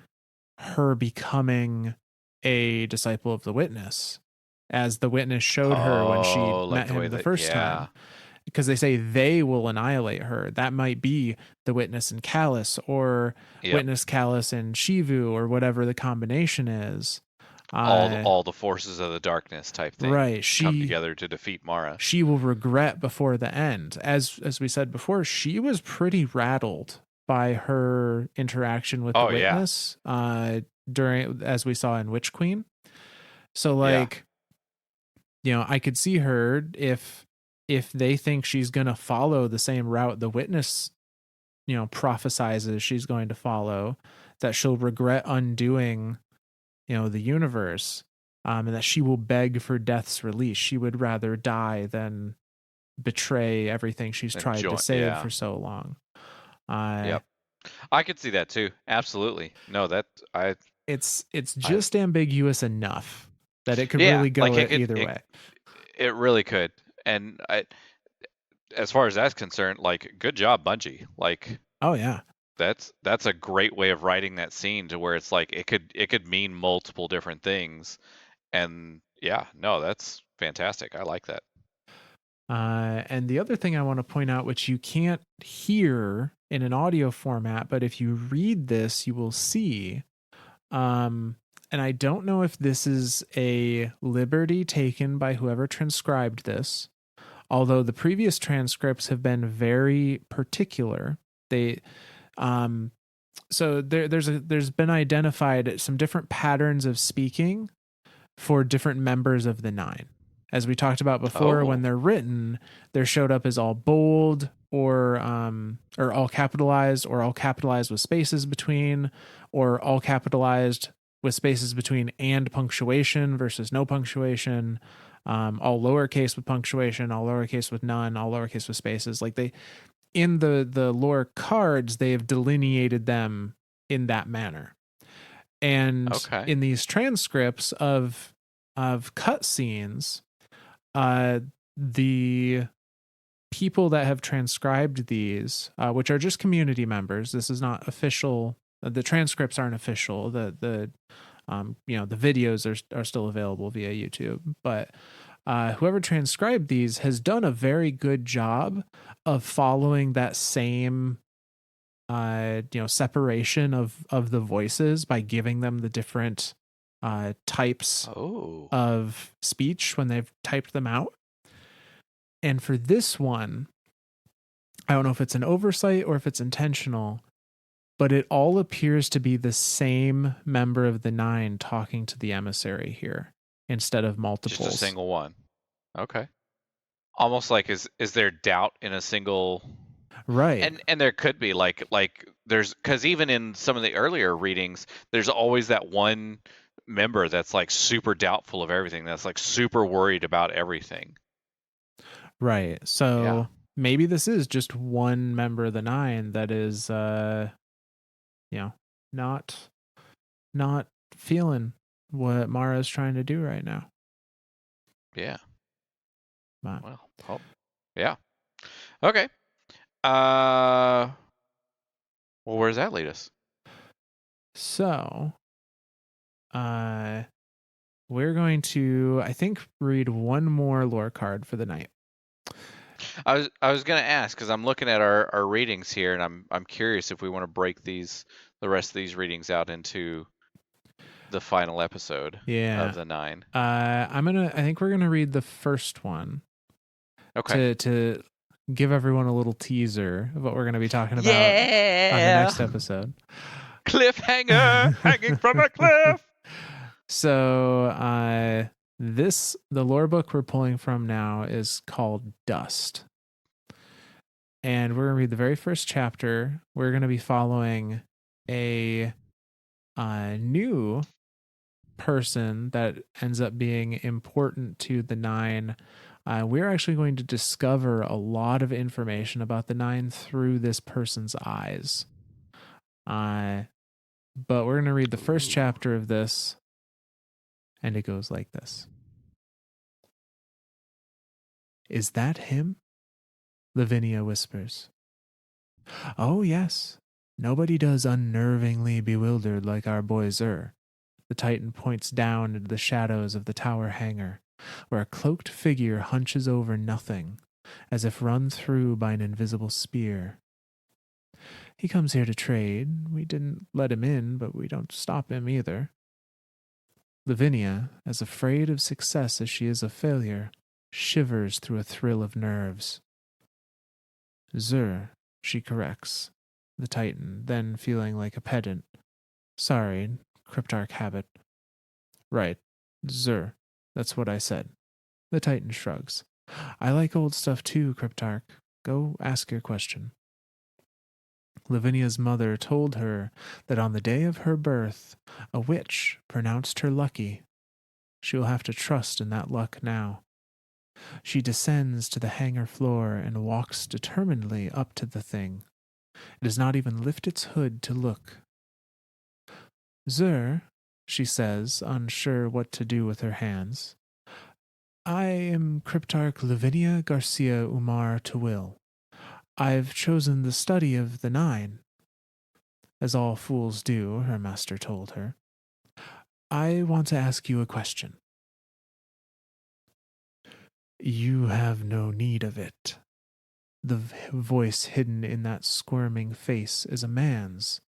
her becoming a disciple of the Witness, as the Witness showed her when she Oh, like met the way him the that, first yeah. time. Because they say they will annihilate her. That might be the Witness and Callus, or Yep. Witness, Callus, and Shivu, or whatever the combination is. All the forces of the darkness type thing Right. come She together to defeat Mara. she will regret before the end. As we said before, she was pretty rattled by her interaction with the Oh yeah. Witness, during, as we saw in Witch Queen. So, Yeah. like, I could see her, if they think she's going to follow the same route the Witness, prophesizes she's going to follow, that she'll regret undoing, the universe, and that she will beg for death's release. She would rather die than betray everything she's And tried to join, save yeah. for so long. Uh, Yep. I could see that too. Absolutely. No, that I it's I just ambiguous enough that it could yeah, really like go either way. it really could. And as far as that's concerned, like, good job, Bungie. Like, Oh yeah. that's a great way of writing that scene, to where it's like it could mean multiple different things. And yeah, no, that's fantastic. I like that. And the other thing I want to point out, which you can't hear in an audio format, but if you read this, you will see. And I don't know if this is a liberty taken by whoever transcribed this, although the previous transcripts have been very particular. They, um, so there's been identified some different patterns of speaking for different members of the Nine. As we talked about before, when Oh, they're written, they're showed up as all bold, or all capitalized, or all capitalized with spaces between, or all capitalized with spaces between and punctuation versus no punctuation, all lowercase with punctuation, all lowercase with none, all lowercase with spaces. Like, in the lore cards, they have delineated them in that manner. And Okay. in these transcripts of cutscenes, the people that have transcribed these, which are just community members, this is not official. The transcripts aren't official. The the videos are still available via YouTube, but whoever transcribed these has done a very good job of following that same separation of the voices by giving them the different types Oh. of speech when they've typed them out. And for this one, I don't know if it's an oversight or if it's intentional, but it all appears to be the same member of the Nine talking to the emissary here instead of Just a multiples. single one. Okay. Almost like is there doubt in a single, Right. and there could be like there's, because even in some of the earlier readings, there's always that one member that's like super doubtful of everything, that's like super worried about everything. Right. Yeah. So maybe this is just one member of the Nine that is not not feeling what Mara's trying to do right now. Yeah. But, Well, oh, yeah. Okay. Uh, well, where does that lead us? so we're going to, I think, read one more lore card for the night. I was gonna ask, because I'm looking at our readings here, and I'm curious if we want to break the rest of these readings out into the final episode Yeah. of the 9. I think we're gonna read the first one Okay. to give everyone a little teaser of what we're gonna be talking about on the Yeah. next episode. Cliffhanger, hanging from a cliff. So the lore book we're pulling from now is called Dust. And we're gonna read the very first chapter. We're gonna be following a new person that ends up being important to the Nine. We're actually going to discover a lot of information about the Nine through this person's eyes. But we're going to read the first chapter of this, and it goes like this. Is that him? Lavinia whispers. Oh, yes. Nobody does unnervingly bewildered like our boy Zur. The Titan points down into the shadows of the tower hangar, where a cloaked figure hunches over nothing, as if run through by an invisible spear. He comes here to trade. We didn't let him in, but we don't stop him either. Lavinia, as afraid of success as she is of failure, shivers through a thrill of nerves. Zur, she corrects, the Titan, then feeling like a pedant. Sorry, Cryptarch habit. Right, Zur, that's what I said. The Titan shrugs. I like old stuff too, Cryptarch. Go ask your question. Lavinia's mother told her that on the day of her birth, a witch pronounced her lucky. She will have to trust in that luck now. She descends to the hangar floor and walks determinedly up to the thing. It does not even lift its hood to look. Zur, she says, unsure what to do with her hands. I am Cryptarch Lavinia Garcia Umar Tawil. I've chosen the study of the Nine. As all fools do, her master told her. I want to ask you a question. You have no need of it. The voice hidden in that squirming face is a man's,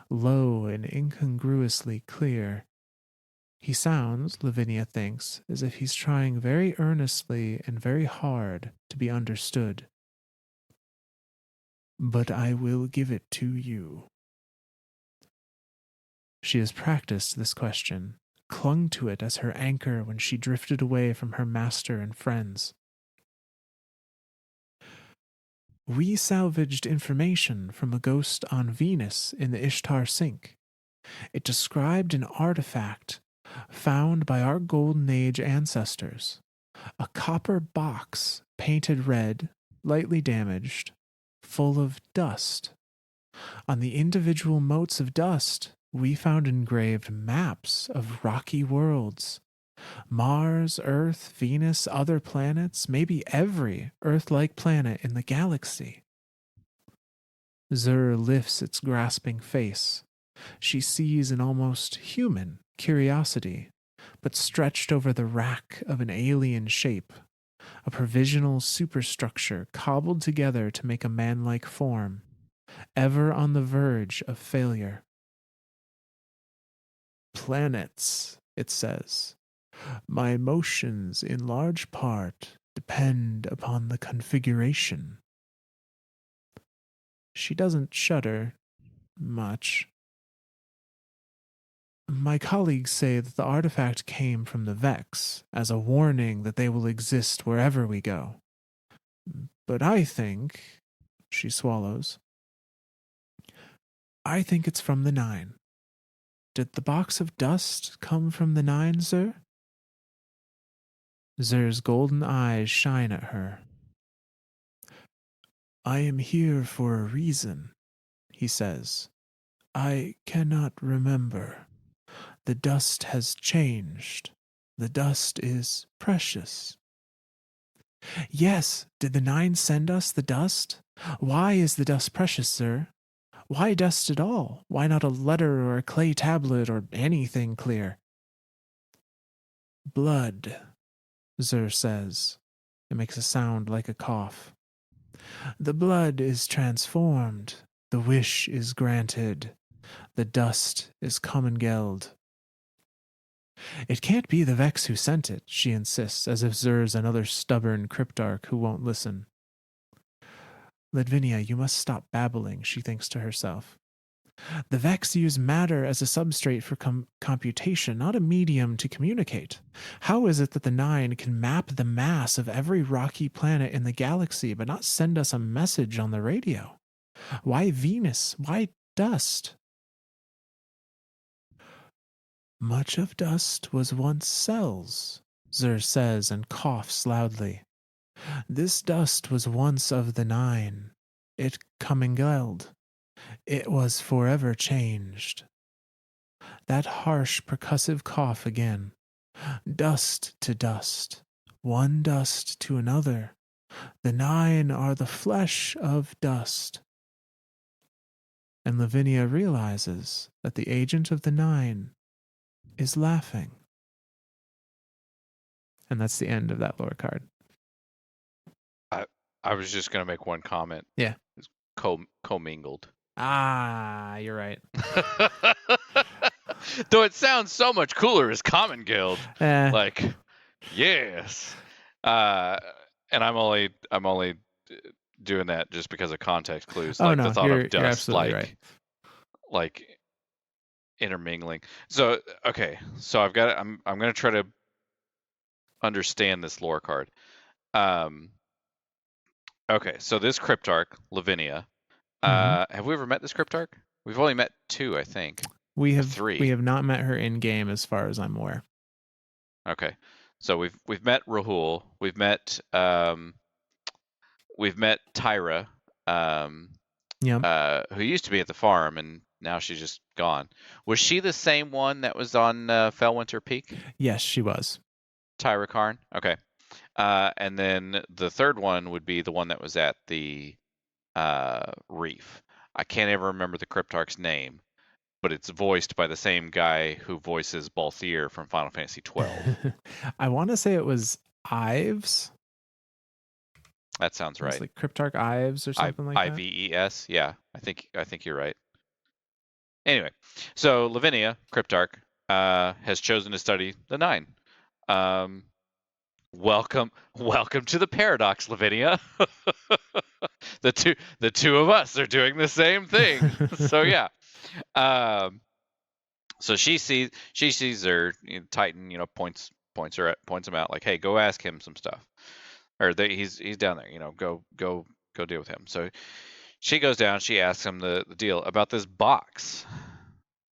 low and incongruously clear. He sounds, Lavinia thinks, as if he's trying very earnestly and very hard to be understood. But I will give it to you. She has practiced this question, clung to it as her anchor when she drifted away from her master and friends. We salvaged information from a ghost on Venus in the Ishtar Sink. It described an artifact found by our Golden Age ancestors, a copper box painted red, lightly damaged. full of dust. On the individual motes of dust, we found engraved maps of rocky worlds. Mars, Earth, Venus, other planets, maybe every Earth like planet in the galaxy. Zur lifts its grasping face. She sees an almost human curiosity, but stretched over the rack of an alien shape, a provisional superstructure cobbled together to make a man-like form, ever on the verge of failure. Planets, it says. My emotions, in large part, depend upon the configuration. She doesn't shudder much. My colleagues say that the artifact came from the Vex as a warning that they will exist wherever we go. But I think, she swallows, I think it's from the Nine. Did the box of dust come from the Nine, Zur? Zur's golden eyes shine at her. I am here for a reason, he says. I cannot remember. The dust has changed. The dust is precious. Yes, did the Nine send us the dust? Why is the dust precious, sir? Why dust at all? Why not a letter or a clay tablet or anything clear? Blood, Zur says. It makes a sound like a cough. The blood is transformed. The wish is granted. The dust is commingelled. It can't be the Vex who sent it, she insists, as if Zur's another stubborn Cryptarch who won't listen. Ledvinia, you must stop babbling, she thinks to herself. The Vex use matter as a substrate for computation, not a medium to communicate. How is it that the Nine can map the mass of every rocky planet in the galaxy but not send us a message on the radio? Why Venus? Why dust? Much of dust was once cells, Zur says and coughs loudly. This dust was once of the Nine. It commingelled. It was forever changed. That harsh percussive cough again. Dust to dust. One dust to another. The Nine are the flesh of dust. And Lavinia realizes that the agent of the Nine is laughing. And that's the end of that lore card. I was just gonna make one comment. Yeah. It's commingled. Ah, you're right. Though it sounds so much cooler as Common Guild. Like, yes. And I'm only doing that just because of context clues. Oh, like no, the thought of you're dust, absolutely right. like intermingling. So okay, so I'm gonna try to understand this lore card. Okay, so this Cryptarch, Lavinia. Have we ever met this Cryptarch? We've only met two, I think. We have 3. We have not met her in game, as far as I'm aware. Okay, so we've met Rahul. We've met Tyra, who used to be at the farm, and now she's just gone. Was she the same one that was on Fellwinter Peak? Yes, she was. Tyra Karn. Okay, and then the third one would be the one that was at the reef. I can't ever remember the Cryptarch's name, but it's voiced by the same guy who voices Balthier from Final Fantasy XII. I want to say it was Ives. That sounds right. It's like Cryptarch Ives or something like that. Ives. Yeah, I think you're right. Anyway, so Lavinia, Cryptarch, has chosen to study the Nine. Welcome to the paradox, Lavinia. The two of us are doing the same thing. So yeah. So she sees her, Titan, points him out, like, hey, go ask him some stuff, or he's down there, go deal with him. So she goes down, she asks him the deal about this box.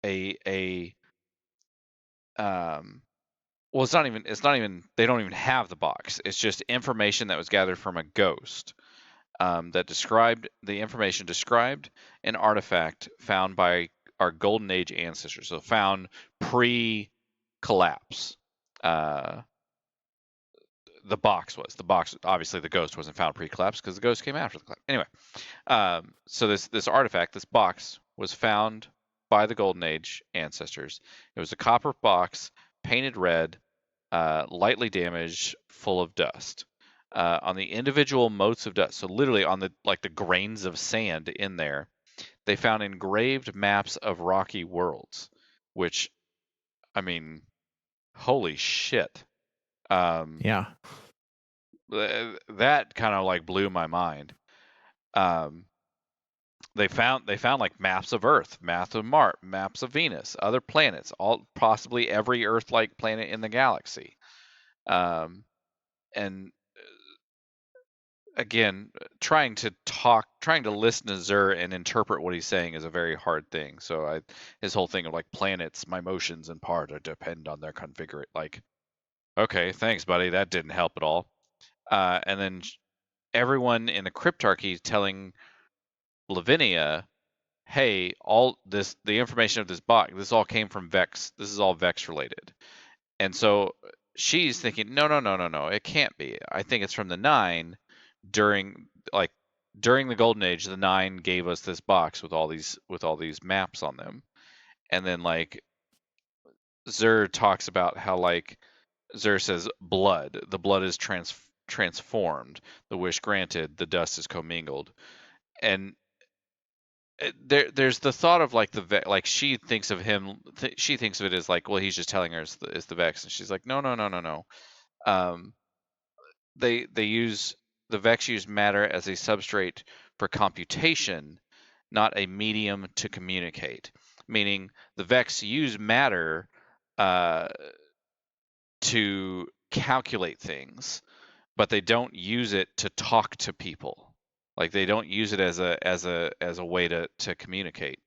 Well, it's not even they don't even have the box. It's just information that was gathered from a ghost. that described the information described an artifact found by our Golden Age ancestors, so found pre-collapse. The box, obviously the ghost wasn't found pre-collapse because the ghost came after the collapse. Anyway, so this artifact, this box, was found by the Golden Age ancestors. It was a copper box, painted red, lightly damaged, full of dust. On the individual motes of dust, so literally on the grains of sand in there, they found engraved maps of rocky worlds, which, I mean, holy shit. Yeah. That kind of like blew my mind. They found like maps of Earth, maps of Mars, maps of Venus, other planets, all possibly every Earth-like planet in the galaxy. And again, trying to listen to Zur and interpret what he's saying is a very hard thing. So his whole thing of like planets, my motions in part depend on their configuration. Like, okay, thanks, buddy. That didn't help at all. And then everyone in the Cryptarchy telling Lavinia, hey, the information of this box, this all came from Vex. This is all Vex related. And so she's thinking, no, it can't be. I think it's from the Nine. During the Golden Age, the Nine gave us this box with all these maps on them. And then like Zur talks about how like Zur says blood. The blood is transformed. The wish granted. The dust is commingled. And there's the thought of like like she thinks of him. She thinks of it as like, well, he's just telling her it's the Vex, and she's like, no. They use the Vex use matter as a substrate for computation, not a medium to communicate. Meaning the Vex use matter to calculate things, but they don't use it to talk to people. Like they don't use it as a way to communicate.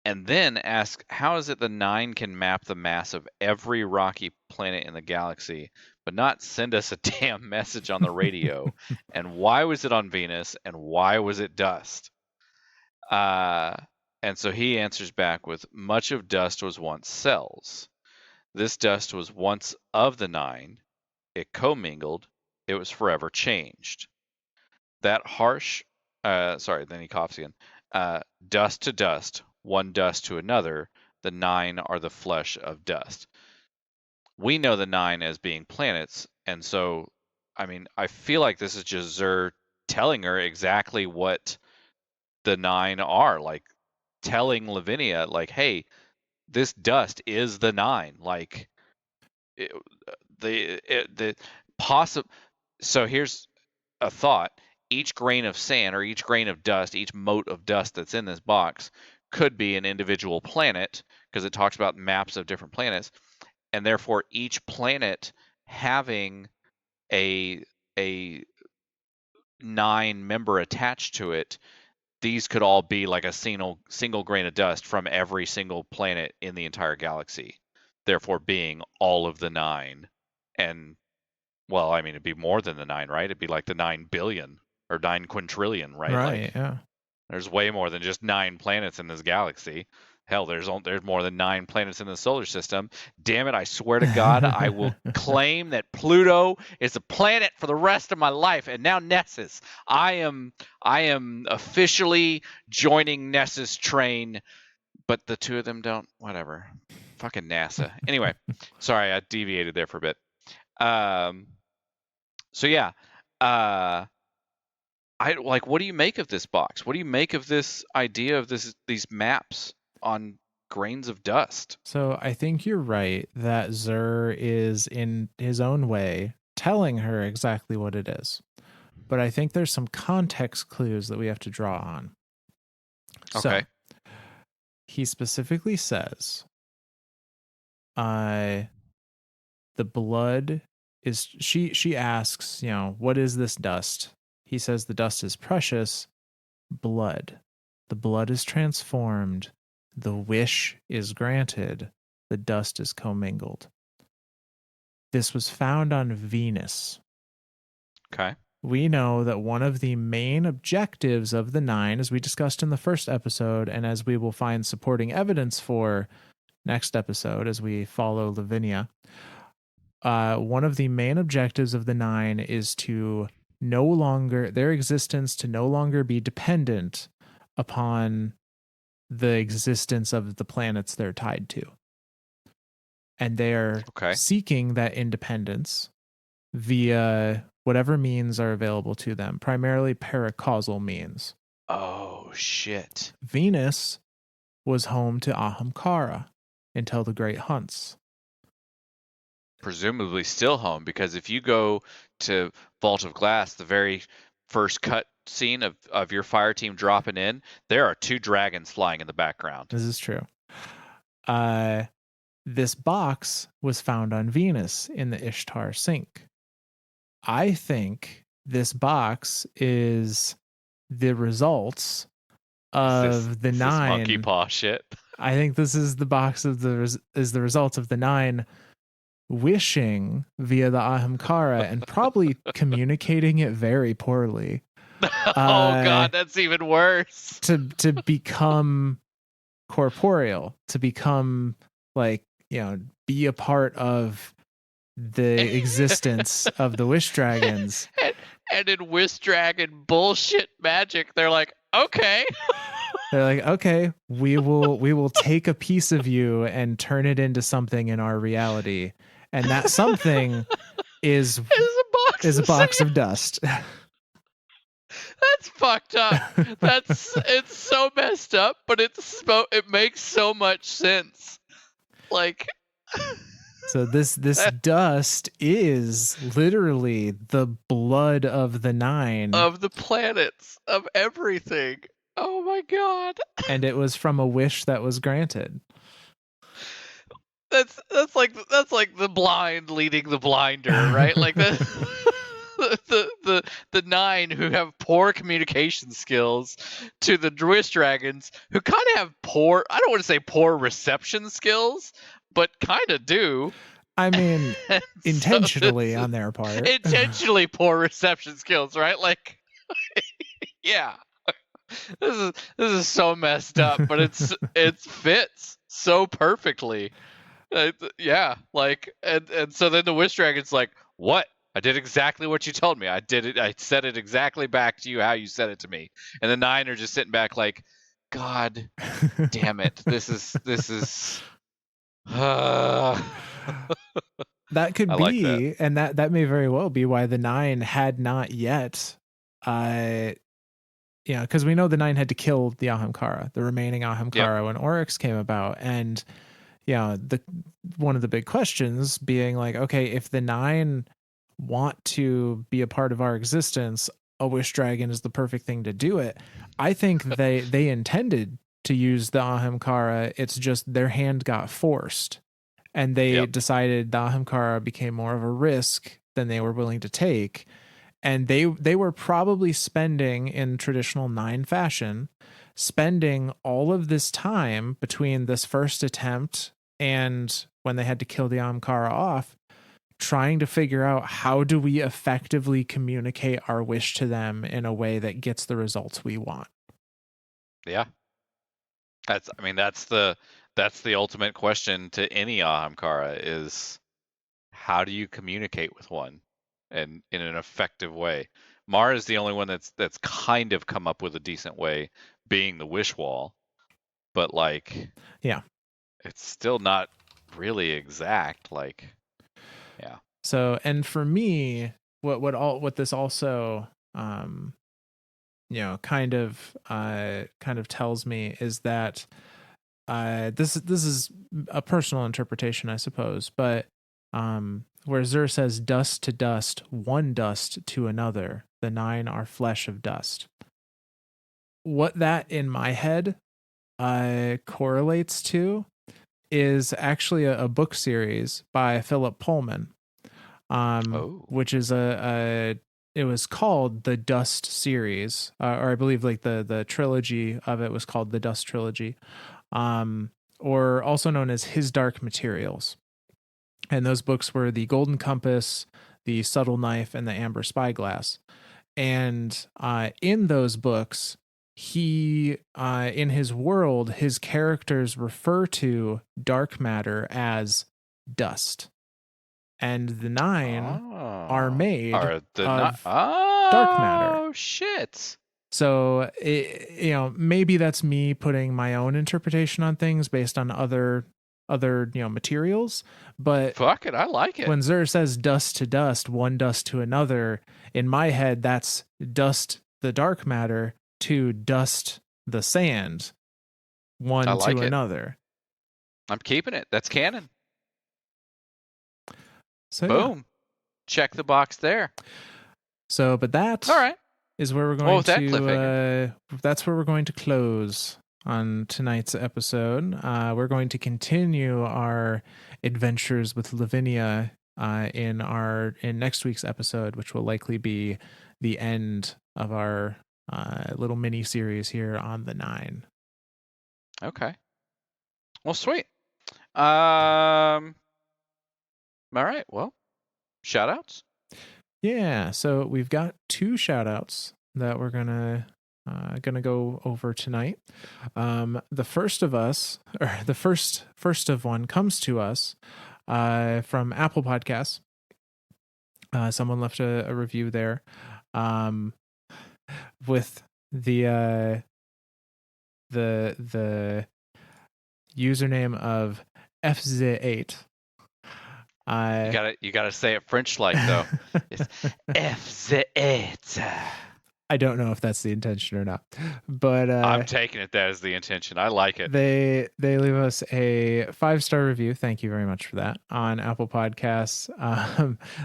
And then ask, how is it the Nine can map the mass of every rocky planet in the galaxy, but not send us a damn message on the radio? And why was it on Venus? And why was it dust? And so he answers back with, much of dust was once cells. This dust was once of the Nine. It commingled. It was forever changed. That harsh, then he coughs again. Dust to dust, one dust to another, the Nine are the flesh of dust. We know the Nine as being planets, and so, I mean, I feel like this is just Zur telling her exactly what the Nine are, like telling Lavinia, like, hey, this dust is the Nine, like, the possible. So here's a thought. Each grain of sand or each grain of dust, each mote of dust that's in this box could be an individual planet, because it talks about maps of different planets, and therefore each planet having a Nine member attached to it. These could all be like a single grain of dust from every single planet in the entire galaxy, therefore being all of the Nine. And well, I mean, it'd be more than the Nine, right? It'd be like the 9 billion or 9 quintillion, right? Right. Like, Yeah. there's way more than just 9 planets in this galaxy. Hell, there's more than 9 planets in the solar system. Damn it! I swear to God, I will claim that Pluto is a planet for the rest of my life. And now Nessus, I am officially joining Nessus train, but the two of them don't. Whatever. Fucking NASA. Anyway, sorry, I deviated there for a bit. So yeah, what do you make of this box? What do you make of this idea of these maps on grains of dust? So I think you're right that Zur is in his own way telling her exactly what it is. But I think there's some context clues that we have to draw on. Okay. So he specifically says, the blood is she asks, what is this dust? He says the dust is precious blood. The blood is transformed. The wish is granted. The dust is commingled. This was found on Venus. Okay. we know that one of the main objectives of the Nine, as we discussed in the first episode, and as we will find supporting evidence for next episode as we follow Lavinia, one of the main objectives of the Nine is to no longer, their existence to no longer be dependent upon the existence of the planets they're tied to. And they're seeking that independence via whatever means are available to them, primarily paracausal means. Oh, shit. Venus was home to Ahamkara until the Great Hunts. Presumably still home, because if you go to Vault of Glass, the very first cut scene of your fire team dropping in, there are 2 dragons flying in the background. This is true. This box was found on Venus in the Ishtar sink. I think this box is the results of the Nine. Monkey paw shit. I think this is the box of the result of the Nine wishing via the Ahamkara and probably communicating it very poorly. Oh God, that's even worse. To become corporeal, to become like, be a part of the existence of the Wish Dragons. And in Wish Dragon bullshit magic, they're like, okay. They're like, okay, we will take a piece of you and turn it into something in our reality. And that something is a box of dust. That's fucked up. It's so messed up, but it makes so much sense. Like, so this dust is literally the blood of the Nine, of the planets, of everything. Oh my God. And it was from a wish that was granted. That's like the blind leading the blinder, right? Like the Nine who have poor communication skills to the Wish Dragons who kind of have poor, I don't want to say poor reception skills, but kind of do. I mean, intentionally on their part. Intentionally poor reception skills, right? Like, yeah. This is so messed up, but it fits so perfectly. Yeah, like, and so then the Wish Dragon's like, what? I did exactly what you told me. I did it. I said it exactly back to you how you said it to me. And the Nine are just sitting back like, God damn it. This is that could be, like that. And that may very well be why the Nine had not yet, because we know the Nine had to kill the Ahamkara, the remaining Ahamkara, when Oryx came about. And one of the big questions being like, okay, if the Nine want to be a part of our existence, a Wish Dragon is the perfect thing to do it. I think they intended to use the Ahamkara. It's just their hand got forced, and they decided the Ahamkara became more of a risk than they were willing to take. And they were probably spending, in traditional Nine fashion, spending all of this time between this first attempt and when they had to kill the Ahamkara off, trying to figure out how do we effectively communicate our wish to them in a way that gets the results we want. Yeah. That's the ultimate question to any Ahamkara is, how do you communicate with one and in an effective way? Mara is the only one that's kind of come up with a decent way, being the wish wall, but like, yeah, it's still not really exact. Like, yeah. So, and for me, what this also, kind of tells me is that, this is a personal interpretation, I suppose, but, where Zur says dust to dust, one dust to another, the Nine are flesh of dust. What that in my head, correlates to is actually a book series by Philip Pullman, which is it was called the Dust series, or I believe like the trilogy of it was called the Dust trilogy, or also known as His Dark Materials. And those books were the Golden Compass, the Subtle Knife, and the Amber Spyglass. And in those books, he in his world, his characters refer to dark matter as dust, and the nine are Oh. made Are the not? of dark matter. Oh shit. So maybe that's me putting my own interpretation on things based on other materials, but Fuck it, I like it. when Zur says dust to dust, one dust to another, in my head that's dust the dark matter to dust the sand, one I like to it. another. I'm keeping it. That's canon. So Boom. Yeah. Check the box there. So, but that all right is where we're going to that's where we're going to close on tonight's episode. We're going to continue our adventures with Lavinia in next week's episode, which will likely be the end of our little mini series here on the 9. Okay. Well, sweet. All right. Well, shout outs. Yeah. So we've got 2 shout outs that we're gonna go over tonight. The first of one comes to us from Apple Podcasts. Someone left a review there with the username of FZ8. You gotta say it French like though. It's FZ8. I don't know if that's the intention or not, but I'm taking it that as the intention. I like it. They leave us a 5-star review. Thank you very much for that on Apple Podcasts.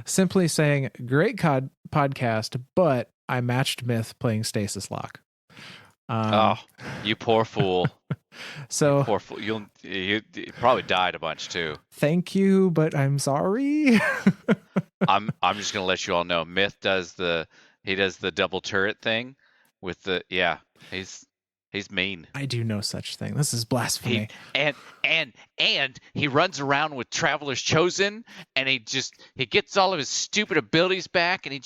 Simply saying, "Great podcast, but I matched Myth playing Stasis Lock." Oh, you poor fool! So you poor fool. You probably died a bunch too. Thank you, but I'm sorry. I'm just gonna let you all know. Myth does the double turret thing with the he's mean. I do no such thing. This is blasphemy. And he runs around with Traveler's Chosen, and he gets all of his stupid abilities back, and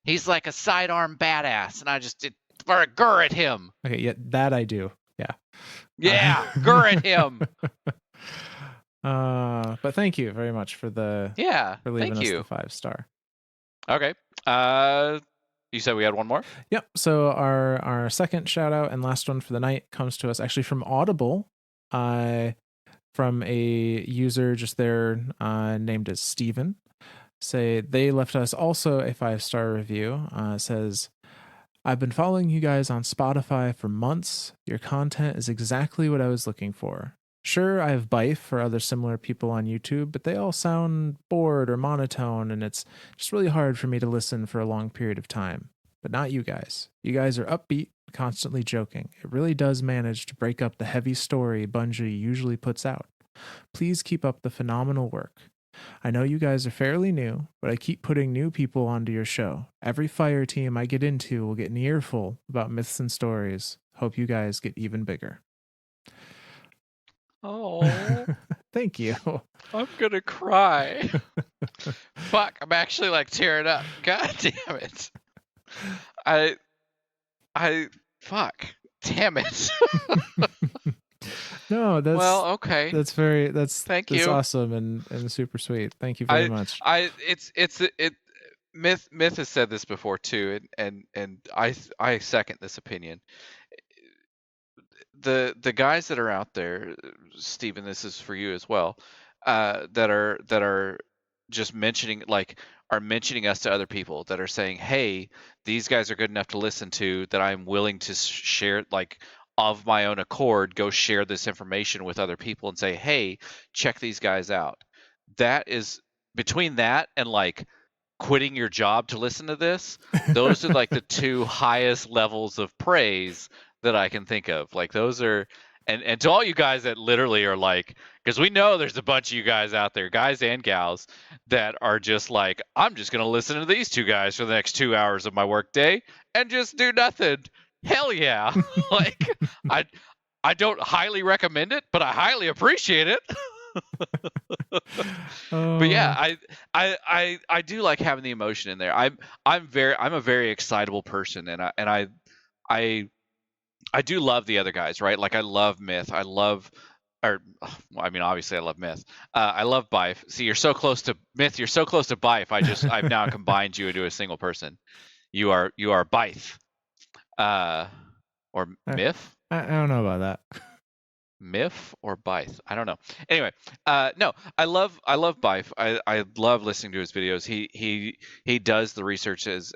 he's like a sidearm badass, and I just for a gur at him. Okay, yeah, that I do. Yeah. Yeah, gur at him. But thank you very much for leaving us the 5-star. Okay. You said we had one more? Yep. So our second shout out and last one for the night comes to us actually from Audible, from a user just there named as Steven. They left us also a 5-star review. Says, "I've been following you guys on Spotify for months. Your content is exactly what I was looking for. Sure, I have Bife or other similar people on YouTube, but they all sound bored or monotone, and it's just really hard for me to listen for a long period of time. But not you guys. You guys are upbeat, constantly joking. It really does manage to break up the heavy story Bungie usually puts out. Please keep up the phenomenal work. I know you guys are fairly new, but I keep putting new people onto your show. Every fire team I get into will get an earful about myths and stories. Hope you guys get even bigger." Oh, thank you. I'm gonna cry. Fuck, I'm actually like tearing up. God damn it. I fuck. Damn it. No, that's well, okay. Thank you. That's awesome and super sweet. Thank you very much. Myth has said this before too, and I second this opinion. The guys that are out there, Stephen, this is for you as well, that are just mentioning us to other people, that are saying, hey, these guys are good enough to listen to, that I'm willing to share, like of my own accord, go share this information with other people and say, hey, check these guys out. That is, between that and like quitting your job to listen to this, those are like the 2 highest levels of praise that I can think of. Like those are, and to all you guys that literally are like, because we know there's a bunch of you guys out there, guys and gals, that are just like, I'm just gonna listen to these 2 guys for the next 2 hours of my work day and just do nothing. Hell yeah. Like I don't highly recommend it, but I highly appreciate it. But yeah, Oh, I do like having the emotion in there. I'm a very excitable person, and I I do love the other guys, right? Like I love Myth. I love, or well, I mean, obviously I love Myth. I love Bife. See, you're so close to Myth. You're so close to Bife. I've now combined you into a single person. You are Bife, uh, or I, Myth. I don't know about that. Miff or Byth. I don't know. Anyway, no, I love Byth. I love listening to his videos. He does the research as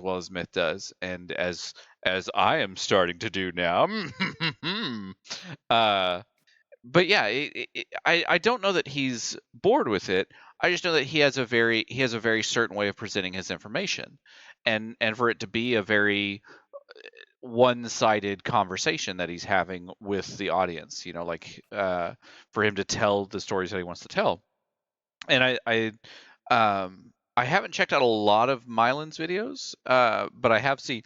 well as Myth does, and as I am starting to do now. uh, but yeah, I don't know that he's bored with it. I just know that he has a very certain way of presenting his information, and for it to be a very one-sided conversation that he's having with the audience, you know, like for him to tell the stories that he wants to tell. And I haven't checked out a lot of Mylan's videos, but I have seen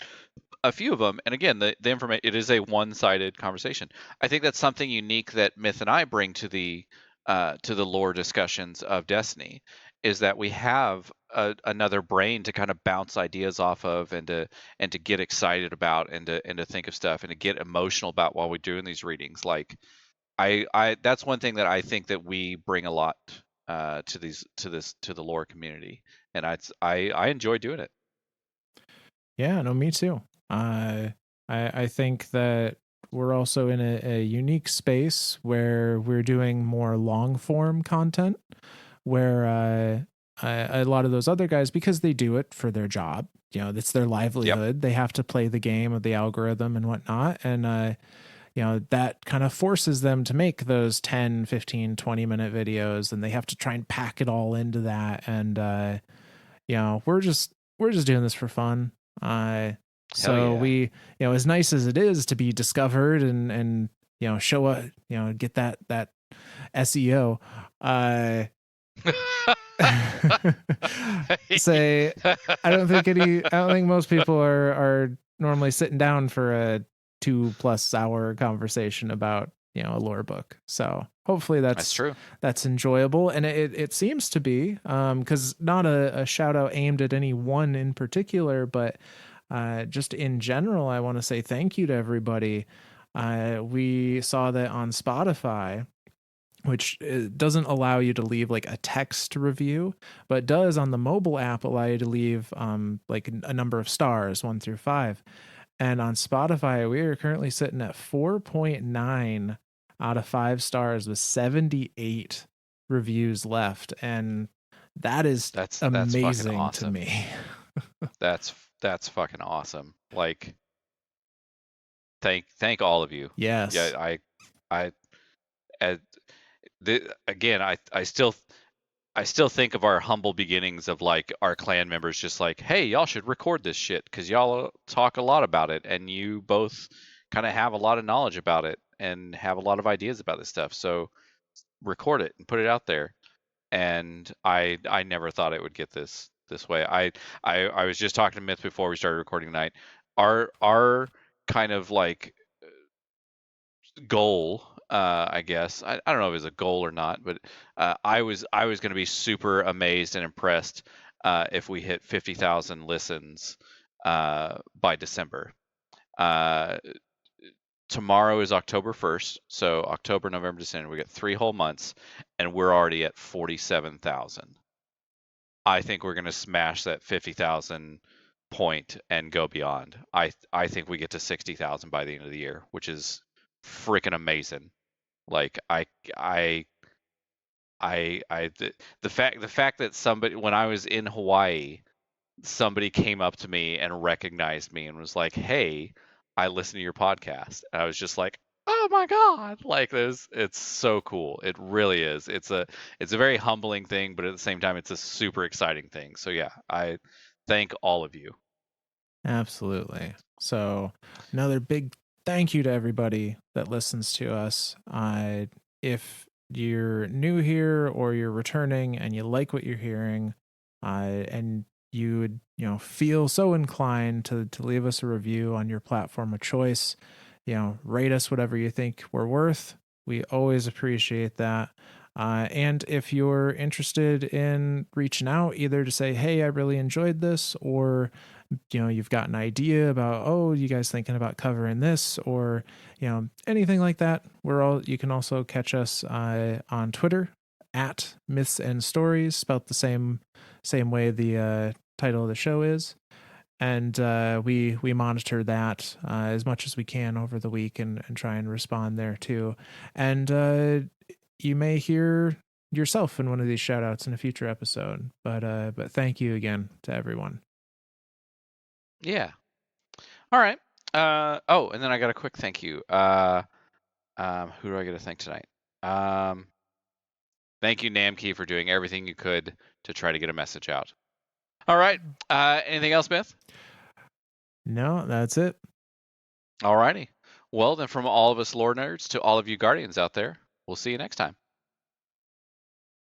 a few of them. And again, the information, it is a one-sided conversation. I think that's something unique that Myth and I bring to the lore discussions of Destiny, is that we have another brain to kind of bounce ideas off of, and to get excited about, and to think of stuff, and to get emotional about while we're doing these readings. Like I that's one thing that I think that we bring a lot to the lore community, and I enjoy doing it. Yeah, no, me too. I think that we're also in a unique space where we're doing more long form content, where a lot of those other guys, because they do it for their job, you know, it's their Yep. livelihood. They have to play the game of the algorithm and whatnot. And, you know, that kind of forces them to make those 10, 15, 20-minute videos, and they have to try and pack it all into that. And, you know, we're just doing this for fun. Hell So yeah. we, you know, as nice as it is to be discovered and you know, show up, you know, get that SEO, uh say I don't think most people are normally sitting down for a 2+ hour conversation about, you know, a lore book. So hopefully That's true. that's enjoyable, and it seems to be, because not a shout out aimed at any one in particular, but just in general, I want to say thank you to everybody. We saw that on Spotify, which doesn't allow you to leave like a text review, but does on the mobile app allow you to leave like a number of stars, 1 through 5. And on Spotify, we are currently sitting at 4.9 out of 5 stars with 78 reviews left. And that is That's fucking amazing to awesome. me. That's fucking awesome. Like thank all of you. Yeah, Yes. I uh, again, I still think of our humble beginnings of like our clan members just like, hey, y'all should record this shit because y'all talk a lot about it, and you both kind of have a lot of knowledge about it and have a lot of ideas about this stuff. So record it and put it out there. And I never thought it would get this way. I was just talking to Myth before we started recording tonight. Our kind of like goal, I guess, I don't know if it's a goal or not, but I was going to be super amazed and impressed if we hit 50,000 listens by December. Uh, Tomorrow is October 1st, so October, November, December, we got 3 whole months, and we're already at 47,000. I think we're going to smash that 50,000 point and go beyond. I think we get to 60,000 by the end of the year, which is freaking amazing. Like the fact that somebody, when I was in Hawaii, somebody came up to me and recognized me and was like, "Hey, I listen to your podcast." And I was just like, "Oh my god!" Like this, it's so cool. It really is. It's a very humbling thing, but at the same time, it's a super exciting thing. So yeah, I thank all of you. Absolutely. So, another big thank you to everybody that listens to us. If you're new here or you're returning and you like what you're hearing, and you would, you know, feel so inclined to leave us a review on your platform of choice, you know, rate us whatever you think we're worth. We always appreciate that. And if you're interested in reaching out, either to say, hey, I really enjoyed this, or you've got an idea about, oh, you guys thinking about covering this, or anything like that, you can also catch us on Twitter at Myths and Stories, spelled the same way the title of the show is. And we monitor that as much as we can over the week, and try and respond there too. And you may hear yourself in one of these shout outs in a future episode. But thank you again to everyone. Yeah. All right. Oh, and then I got a quick thank you. Who do I get to thank tonight? Thank you, Namkey, for doing everything you could to try to get a message out. All right. Anything else, Myth? No, that's it. All righty. Well, then from all of us lore nerds to all of you guardians out there, we'll see you next time.